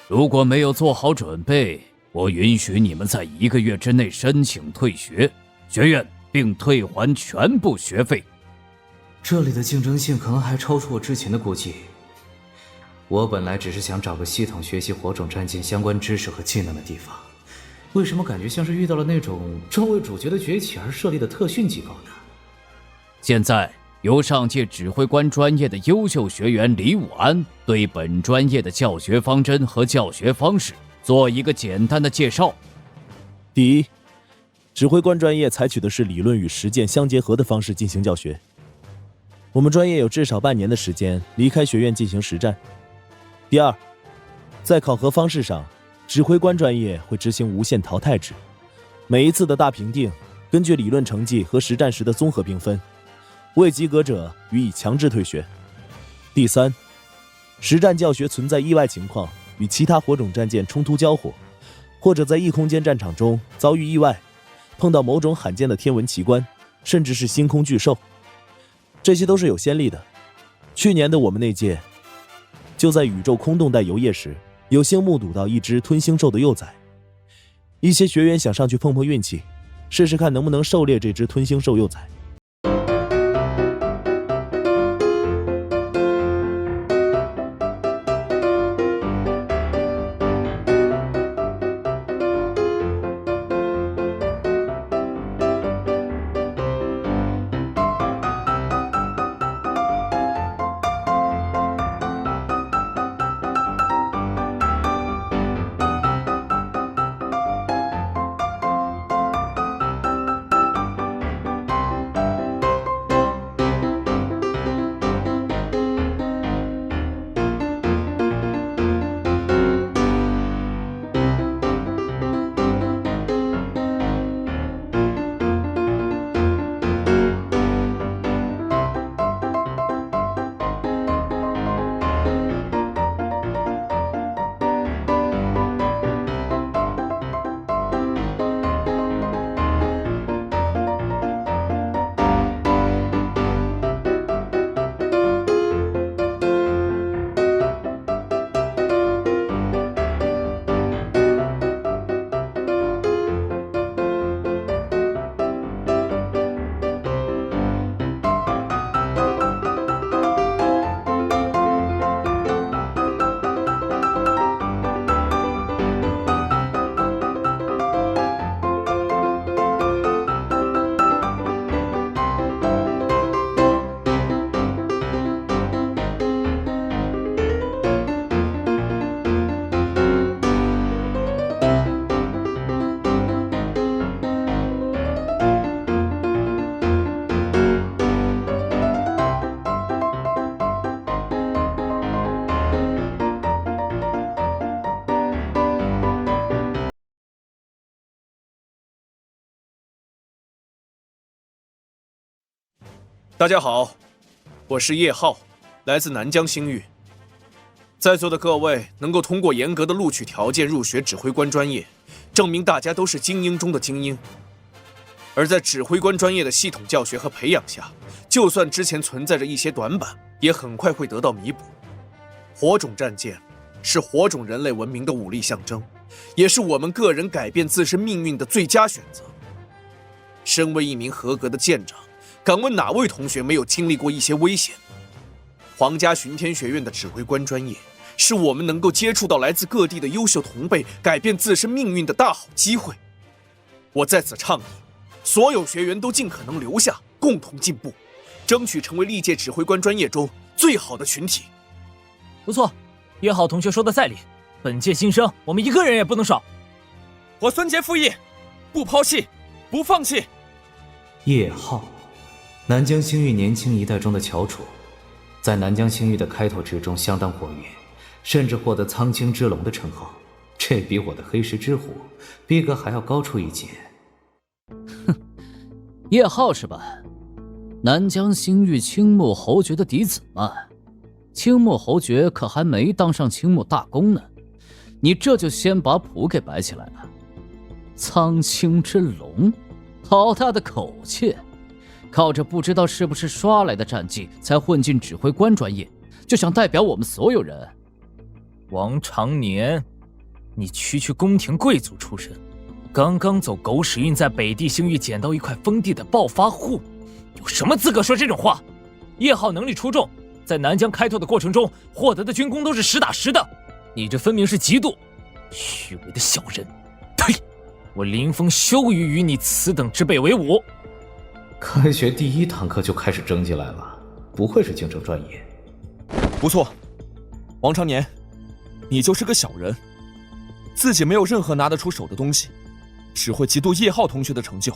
如果没有做好准备，我允许你们在1个月之内申请退学，学院并退还全部学费。这里的竞争性可能还超出我之前的估计。我本来只是想找个系统学习火种战舰相关知识和技能的地方，为什么感觉像是遇到了那种专为主角的崛起而设立的特训机构呢？现在由上届指挥官专业的优秀学员李武安对本专业的教学方针和教学方式做一个简单的介绍。第一，指挥官专业采取的是理论与实践相结合的方式进行教学。我们专业有至少半年的时间离开学院进行实战。第二，在考核方式上，指挥官专业会执行无限淘汰制，每一次的大评定根据理论成绩和实战时的综合评分，未及格者予以强制退学。第三，实战教学存在意外情况，与其他火种战舰冲突交火，或者在异空间战场中遭遇意外，碰到某种罕见的天文奇观，甚至是星空巨兽，这些都是有先例的。去年的我们那届，就在宇宙空洞带游曳时，有幸目睹到一只吞星兽的幼崽。一些学员想上去碰碰运气，试试看能不能狩猎这只吞星兽幼崽。大家好，我是叶浩，来自南疆星域。在座的各位能够通过严格的录取条件入学指挥官专业，证明大家都是精英中的精英。而在指挥官专业的系统教学和培养下，就算之前存在着一些短板，也很快会得到弥补。火种战舰是火种人类文明的武力象征，也是我们个人改变自身命运的最佳选择。身为一名合格的舰长，敢问哪位同学没有经历过一些危险？皇家巡天学院的指挥官专业，是我们能够接触到来自各地的优秀同辈，改变自身命运的大好机会。我在此倡议，所有学员都尽可能留下，共同进步，争取成为历届指挥官专业中最好的群体。不错，叶浩同学说的在理，本届新生我们一个人也不能少。我孙杰附议，不抛弃，不放弃。叶浩，南疆星域年轻一代中的翘楚，在南疆星域的开拓之中相当活跃，甚至获得苍青之龙的称号，这比我的黑石之虎逼格还要高出一截。哼，叶浩是吧？南疆星域青木侯爵的嫡子嘛。青木侯爵可还没当上青木大公呢，你这就先把谱给摆起来了。苍青之龙，好大的口气！靠着不知道是不是刷来的战绩才混进指挥官专业，就想代表我们所有人。王长年，你区区宫廷贵族出身，刚刚走狗屎运，在北地星域捡到一块封地的暴发户，有什么资格说这种话？叶浩能力出众，在南疆开拓的过程中获得的军功都是实打实的，你这分明是嫉妒，虚伪的小人！呸！我林峰羞于与你此等之辈为伍。开学第一堂课就开始争起来了，不愧是竞争专业。不错，王长年，你就是个小人，自己没有任何拿得出手的东西，只会嫉妒叶浩同学的成就。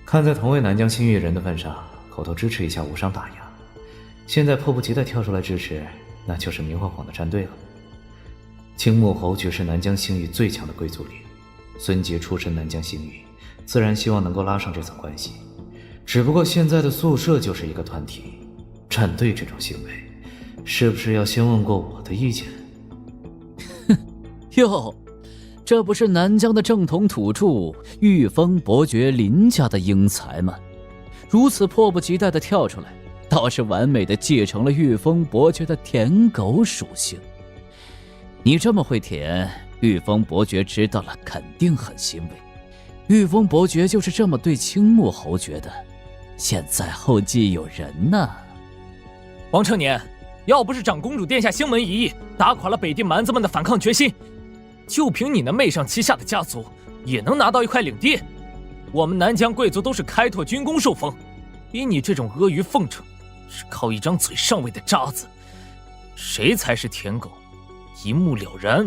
看在同为南疆星域人的份上，口头支持一下无伤大雅。现在迫不及待跳出来支持，那就是明晃晃的站队了。青木侯爵是南疆星域最强的贵族领，孙杰出身南疆星域，自然希望能够拉上这层关系。只不过现在的宿舍就是一个团体，站队这种行为，是不是要先问过我的意见？哼，哟，这不是南疆的正统土著玉峰伯爵林家的英才吗？如此迫不及待地跳出来，倒是完美地继承了玉峰伯爵的舔狗属性。你这么会舔，玉峰伯爵知道了肯定很欣慰。玉峰伯爵就是这么对青木侯爵的，现在后继有人呢。王成年，要不是长公主殿下兴门一役，打垮了北地蛮子们的反抗决心，就凭你那媚上欺下的家族，也能拿到一块领地。我们南疆贵族都是开拓军功受封，比你这种阿谀奉承，是靠一张嘴上位的渣子，谁才是舔狗，一目了然。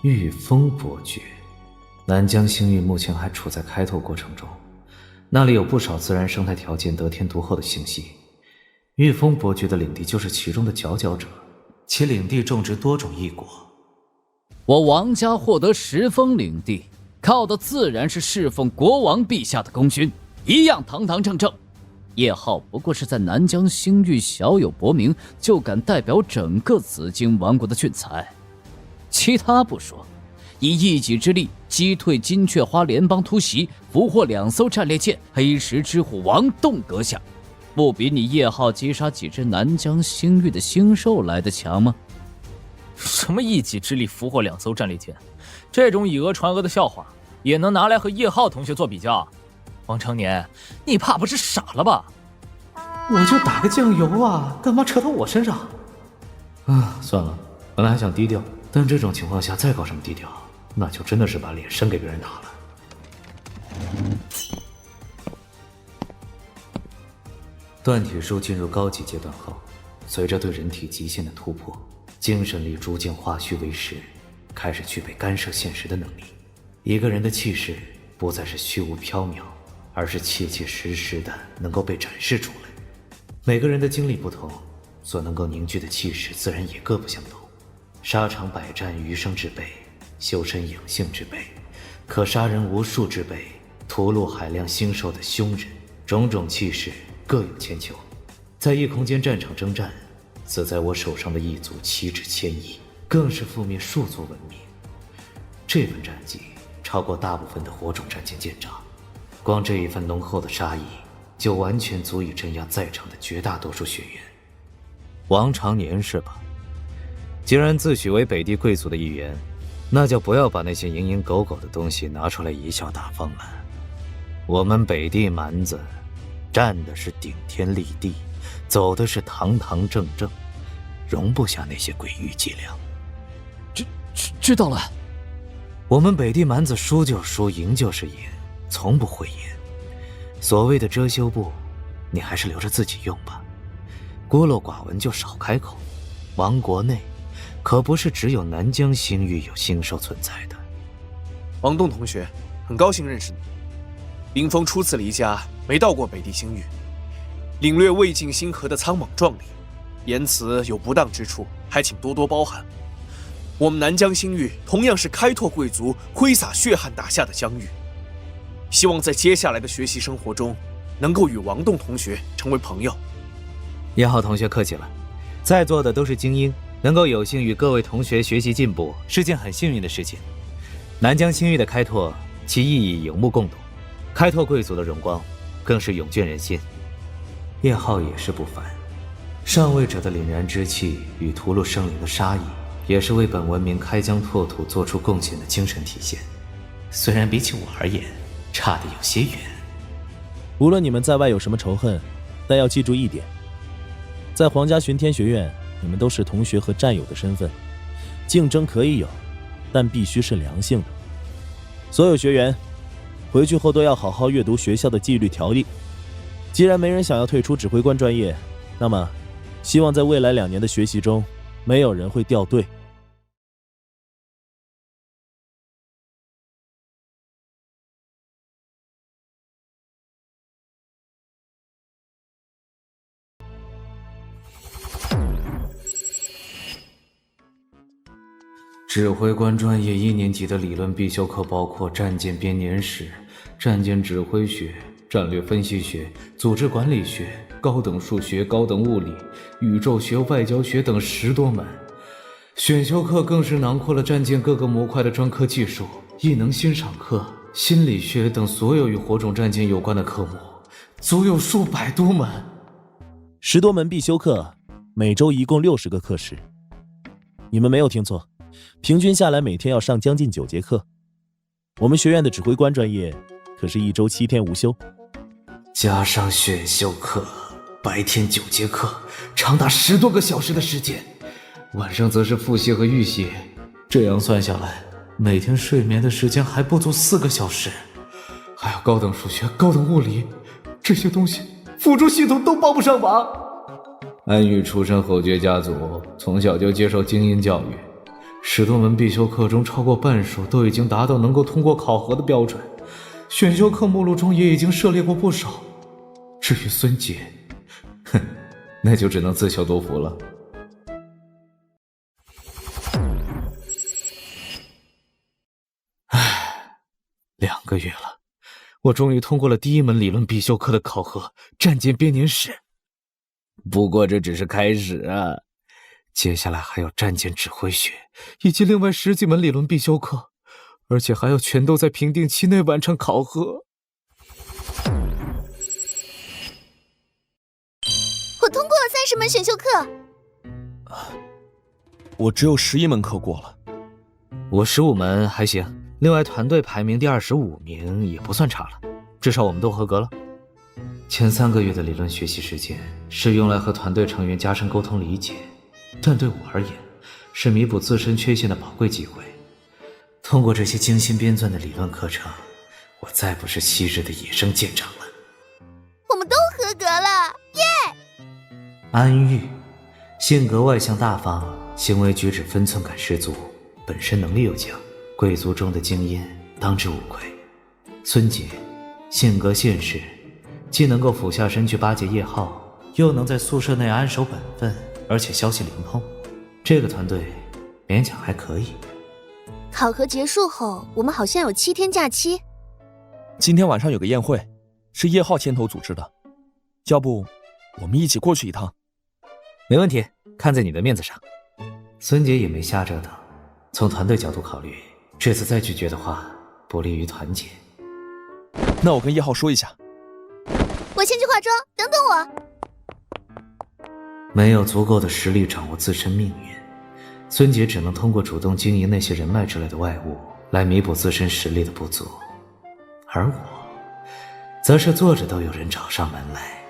玉峰伯爵，南疆星域目前还处在开拓过程中，那里有不少自然生态条件得天独厚的星系。玉峰伯爵的领地就是其中的佼佼者，其领地种植多种异果。我王家获得10封领地，靠的自然是侍奉国王陛下的功勋，一样堂堂正正。叶浩不过是在南疆星域小有薄名，就敢代表整个紫金王国的俊才。其他不说，以一己之力击退金雀花联邦突袭，俘获2艘战列舰黑石之虎王栋阁下，不比你叶浩击杀几只南疆星域的星兽来得强吗？什么一己之力俘获2艘战列舰，这种以讹传讹的笑话也能拿来和叶浩同学做比较？王长年，你怕不是傻了吧？我就打个酱油啊，干嘛扯到我身上？算了，本来还想低调，但这种情况下再搞什么低调，那就真的是把脸伸给别人打了。断体术进入高级阶段后，随着对人体极限的突破，精神力逐渐化虚为实，开始具备干涉现实的能力。一个人的气势不再是虚无缥缈，而是切切实实的能够被展示出来。每个人的经历不同，所能够凝聚的气势自然也各不相同。沙场百战，余生之辈；修身养性之辈，可杀人无数之辈；屠戮海量星兽的凶人，种种气势各有千秋。在异空间战场征战，死在我手上的一族岂止千亿，更是覆灭数族文明。这份战绩超过大部分的火种战舰舰长，光这一份浓厚的杀意，就完全足以镇压在场的绝大多数学员。王长年是吧？既然自诩为北地贵族的一员，那就不要把那些蝇营狗苟的东西拿出来贻笑大方了。我们北地蛮子站的是顶天立地，走的是堂堂正正，容不下那些鬼域伎俩。知道了。我们北地蛮子输就输，赢就是赢，从不讳言。所谓的遮羞布，你还是留着自己用吧，孤陋寡闻就少开口。王国内可不是只有南疆星域有星兽存在的。王栋同学，很高兴认识你。林峰初次离家，没到过北地星域，领略魏晋星河的苍莽壮丽，言辞有不当之处，还请多多包涵。我们南疆星域同样是开拓贵族挥洒血汗打下的疆域，希望在接下来的学习生活中，能够与王栋同学成为朋友。叶浩同学客气了，在座的都是精英，能够有幸与各位同学学习进步，是件很幸运的事情。南疆星域的开拓，其意义有目共睹，开拓贵族的荣光，更是永眷人心。叶浩也是不凡，上位者的凛然之气与屠戮生灵的杀意，也是为本文明开疆拓土做出贡献的精神体现。虽然比起我而言，差得有些远。无论你们在外有什么仇恨，但要记住一点，在皇家巡天学院，你们都是同学和战友的身份，竞争可以有，但必须是良性的。所有学员回去后都要好好阅读学校的纪律条例。既然没人想要退出指挥官专业，那么希望在未来2年的学习中，没有人会掉队。指挥官专业1年级的理论必修课包括战舰编年史、战舰指挥学、战略分析学、组织管理学、高等数学、高等物理、宇宙学、外交学等10多门。选修课更是囊括了战舰各个模块的专科技术、异能欣赏课、心理学等所有与火种战舰有关的科目，足有数百多门。10多门必修课，每周一共60个课时。你们没有听错，平均下来每天要上将近9节课。我们学院的指挥官专业可是1周7天无休，加上选修课，白天9节课，长达10多个小时的时间，晚上则是复习和预习。这样算下来，每天睡眠的时间还不足4个小时。还有高等数学、高等物理，这些东西辅助系统都帮不上忙。安玉出身侯爵家族，从小就接受精英教育，10多门必修课中超过半数都已经达到能够通过考核的标准，选修课目录中也已经涉猎过不少。至于孙杰，哼，那就只能自求多福了。唉，2个月了，我终于通过了第1门理论必修课的考核——战舰编年史。不过这只是开始啊，接下来还有战舰指挥学，以及另外10几门理论必修课，而且还要全都在评定期内完成考核。我通过了30门选修课。我只有11门课过了。我15门还行，另外团队排名第25名也不算差了，至少我们都合格了。前3个月的理论学习时间是用来和团队成员加深沟通理解，但对我而言是弥补自身缺陷的宝贵机会。通过这些精心编纂的理论课程，我再不是昔日的野生舰长了。我们都合格了，耶！安玉，性格外向大方，行为举止分寸感十足，本身能力又强，贵族中的精英，当之无愧。孙杰，性格现实，既能够俯下身去巴结叶浩，又能在宿舍内安守本分，而且消息灵通。这个团队勉强还可以。考核结束后，我们好像有7天假期。今天晚上有个宴会，是叶浩牵头组织的，要不我们一起过去一趟？没问题，看在你的面子上。孙杰也没瞎折腾，从团队角度考虑，这次再拒绝的话，不利于团结。那我跟叶浩说一下。我先去化妆，等等我。没有足够的实力掌握自身命运，孙杰只能通过主动经营那些人脉之类的外物来弥补自身实力的不足，而我则是坐着都有人找上门来。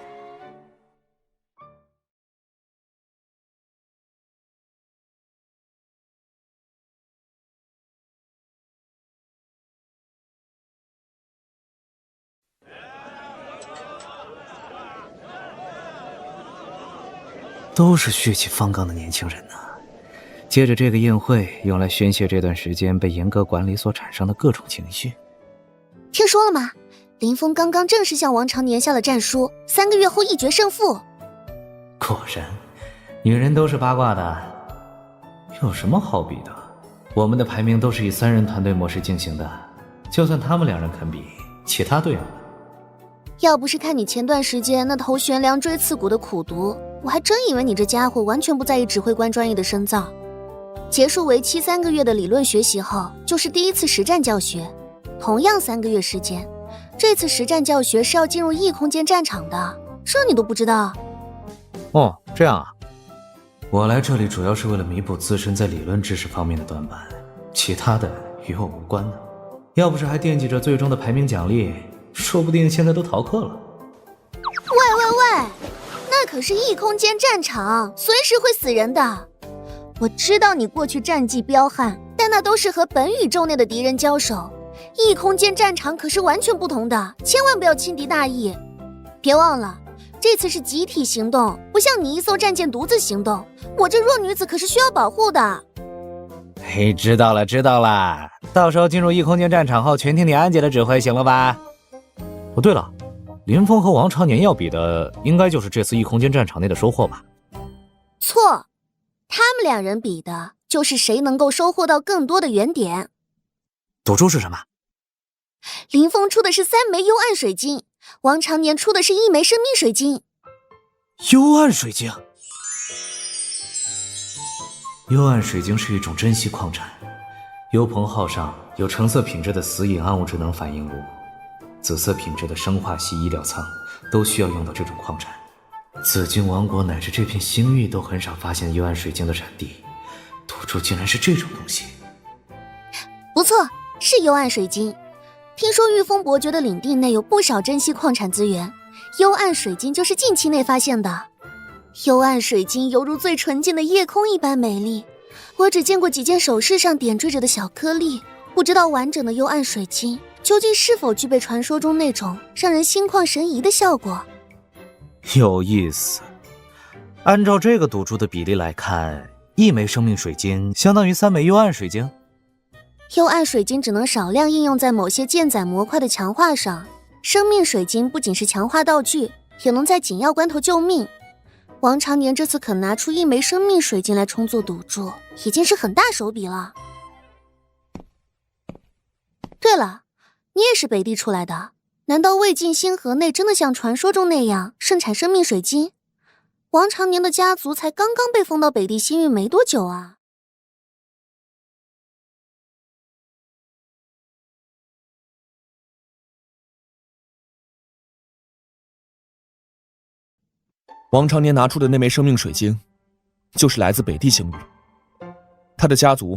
都是血气方刚的年轻人呐。借着这个宴会，用来宣泄这段时间被严格管理所产生的各种情绪。听说了吗？林峰刚刚正式向王长年下了战书，3个月后一决胜负。果然，女人都是八卦的。有什么好比的？我们的排名都是以3人团队模式进行的，就算他们2人肯比，其他队友呢？要不是看你前段时间那头悬梁锥刺股的苦读，我还真以为你这家伙完全不在意指挥官专业的深造。结束为期3个月的理论学习后，就是第1次实战教学，同样3个月时间。这次实战教学是要进入异空间战场的，这你都不知道？哦，这样啊。我来这里主要是为了弥补自身在理论知识方面的短板，其他的与我无关的。要不是还惦记着最终的排名奖励，说不定现在都逃课了。喂，那可是异空间战场，随时会死人的。我知道你过去战绩彪悍，但那都是和本宇宙内的敌人交手，异空间战场可是完全不同的，千万不要轻敌大意。别忘了，这次是集体行动，不像你一艘战舰独自行动，我这弱女子可是需要保护的。嘿，知道了，到时候进入异空间战场后，全听你安姐的指挥，行了吧？哦，对了，林峰和王长年要比的，应该就是这次异空间战场内的收获吧？错，他们2人比的就是谁能够收获到更多的原点。赌注是什么？林峰出的是3枚幽暗水晶，王长年出的是1枚生命水晶。幽暗水晶？幽暗水晶是一种珍稀矿产，幽鹏号上有橙色品质的死隐暗物质能反应炉，紫色品质的生化系医疗舱都需要用到这种矿产。紫金王国乃至这片星域都很少发现幽暗水晶的产地，赌注竟然是这种东西。不错，是幽暗水晶。听说御风伯爵的领地内有不少珍稀矿产资源，幽暗水晶就是近期内发现的。幽暗水晶犹如最纯净的夜空一般美丽，我只见过几件首饰上点缀着的小颗粒，不知道完整的幽暗水晶究竟是否具备传说中那种让人心旷神怡的效果。有意思。按照这个赌注的比例来看，1枚生命水晶相当于3枚幽暗水晶。幽暗水晶只能少量应用在某些舰载模块的强化上，生命水晶不仅是强化道具，也能在紧要关头救命。王长年这次肯拿出1枚生命水晶来充作赌注，已经是很大手笔了。对了，你也是北地出来的，难道魏晋星河内真的像传说中那样盛产生命水晶？王长年的家族才刚刚被封到北地星域没多久啊。王长年拿出的那枚生命水晶，就是来自北地星域。他的家族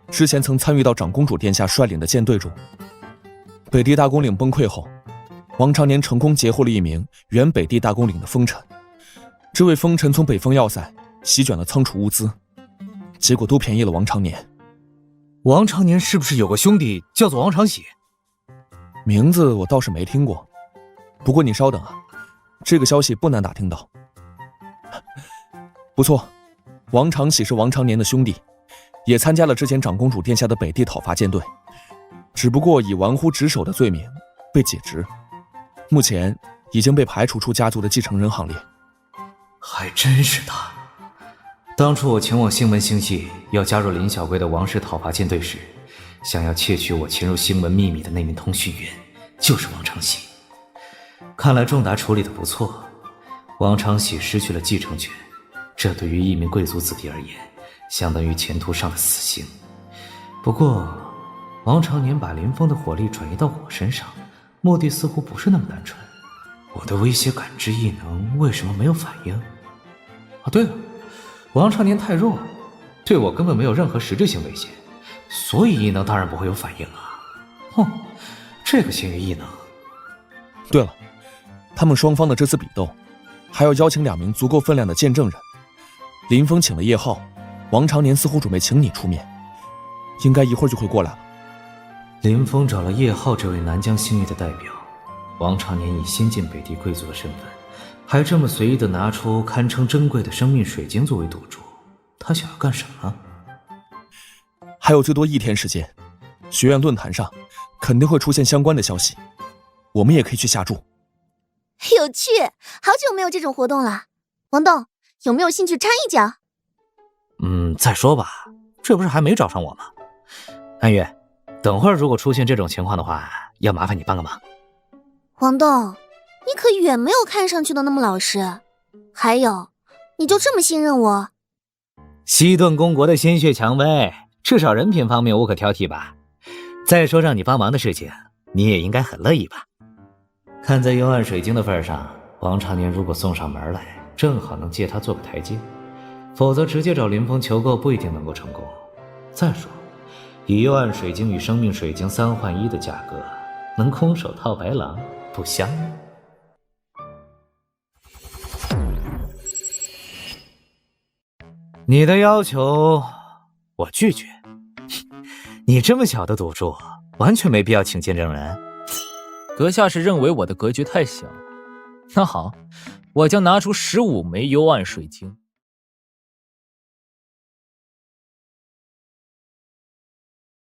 之前曾参与到长公主殿下率领的舰队中。北地大公领崩溃后，王长年成功截获了1名原北地大公领的封臣。这位封臣从北方要塞席卷了仓储物资，结果都便宜了王长年。王长年是不是有个兄弟叫做王长喜？名字我倒是没听过，不过你稍等啊，这个消息不难打听到。不错，王长喜是王长年的兄弟，也参加了之前长公主殿下的北地讨伐舰队，只不过以玩忽职守的罪名被解职，目前已经被排除出家族的继承人行列。还真是他，当初我前往星门星系，要加入林小龟的王室讨伐舰队时，想要窃取我潜入星门秘密的那名通讯员，就是王长喜。看来仲达处理的不错，王长喜失去了继承权，这对于一名贵族子弟而言，相当于前途上的死刑。不过，王长年把林峰的火力转移到我身上，目的似乎不是那么单纯。我的威胁感知异能为什么没有反应？对了，王长年太弱，对我根本没有任何实质性威胁，所以异能当然不会有反应啊。哼，这个幸运异能。对了，他们双方的这次比斗，还要邀请2名足够分量的见证人。林峰请了叶浩，王长年似乎准备请你出面，应该一会儿就会过来了。林峰找了叶浩这位南疆星域的代表，王长年以新晋北地贵族的身份，还这么随意地拿出堪称珍贵的生命水晶作为赌注，他想要干什么？还有最多1天时间，学院论坛上肯定会出现相关的消息，我们也可以去下注。有趣，好久没有这种活动了。王栋，有没有兴趣掺一脚？再说吧，这不是还没找上我吗？安月，等会儿如果出现这种情况的话，要麻烦你帮个忙。王栋，你可远没有看上去的那么老实。还有，你就这么信任我？西顿公国的鲜血蔷薇，至少人品方面无可挑剔吧。再说让你帮忙的事情，你也应该很乐意吧。看在幽暗水晶的份上，王长年如果送上门来，正好能借他做个台阶，否则直接找林峰求购不一定能够成功。再说，以幽暗水晶与生命水晶3换1的价格，能空手套白狼，不香吗？你的要求我拒绝。你这么小的赌注，完全没必要请见证人。阁下是认为我的格局太小？那好，我将拿出15枚幽暗水晶，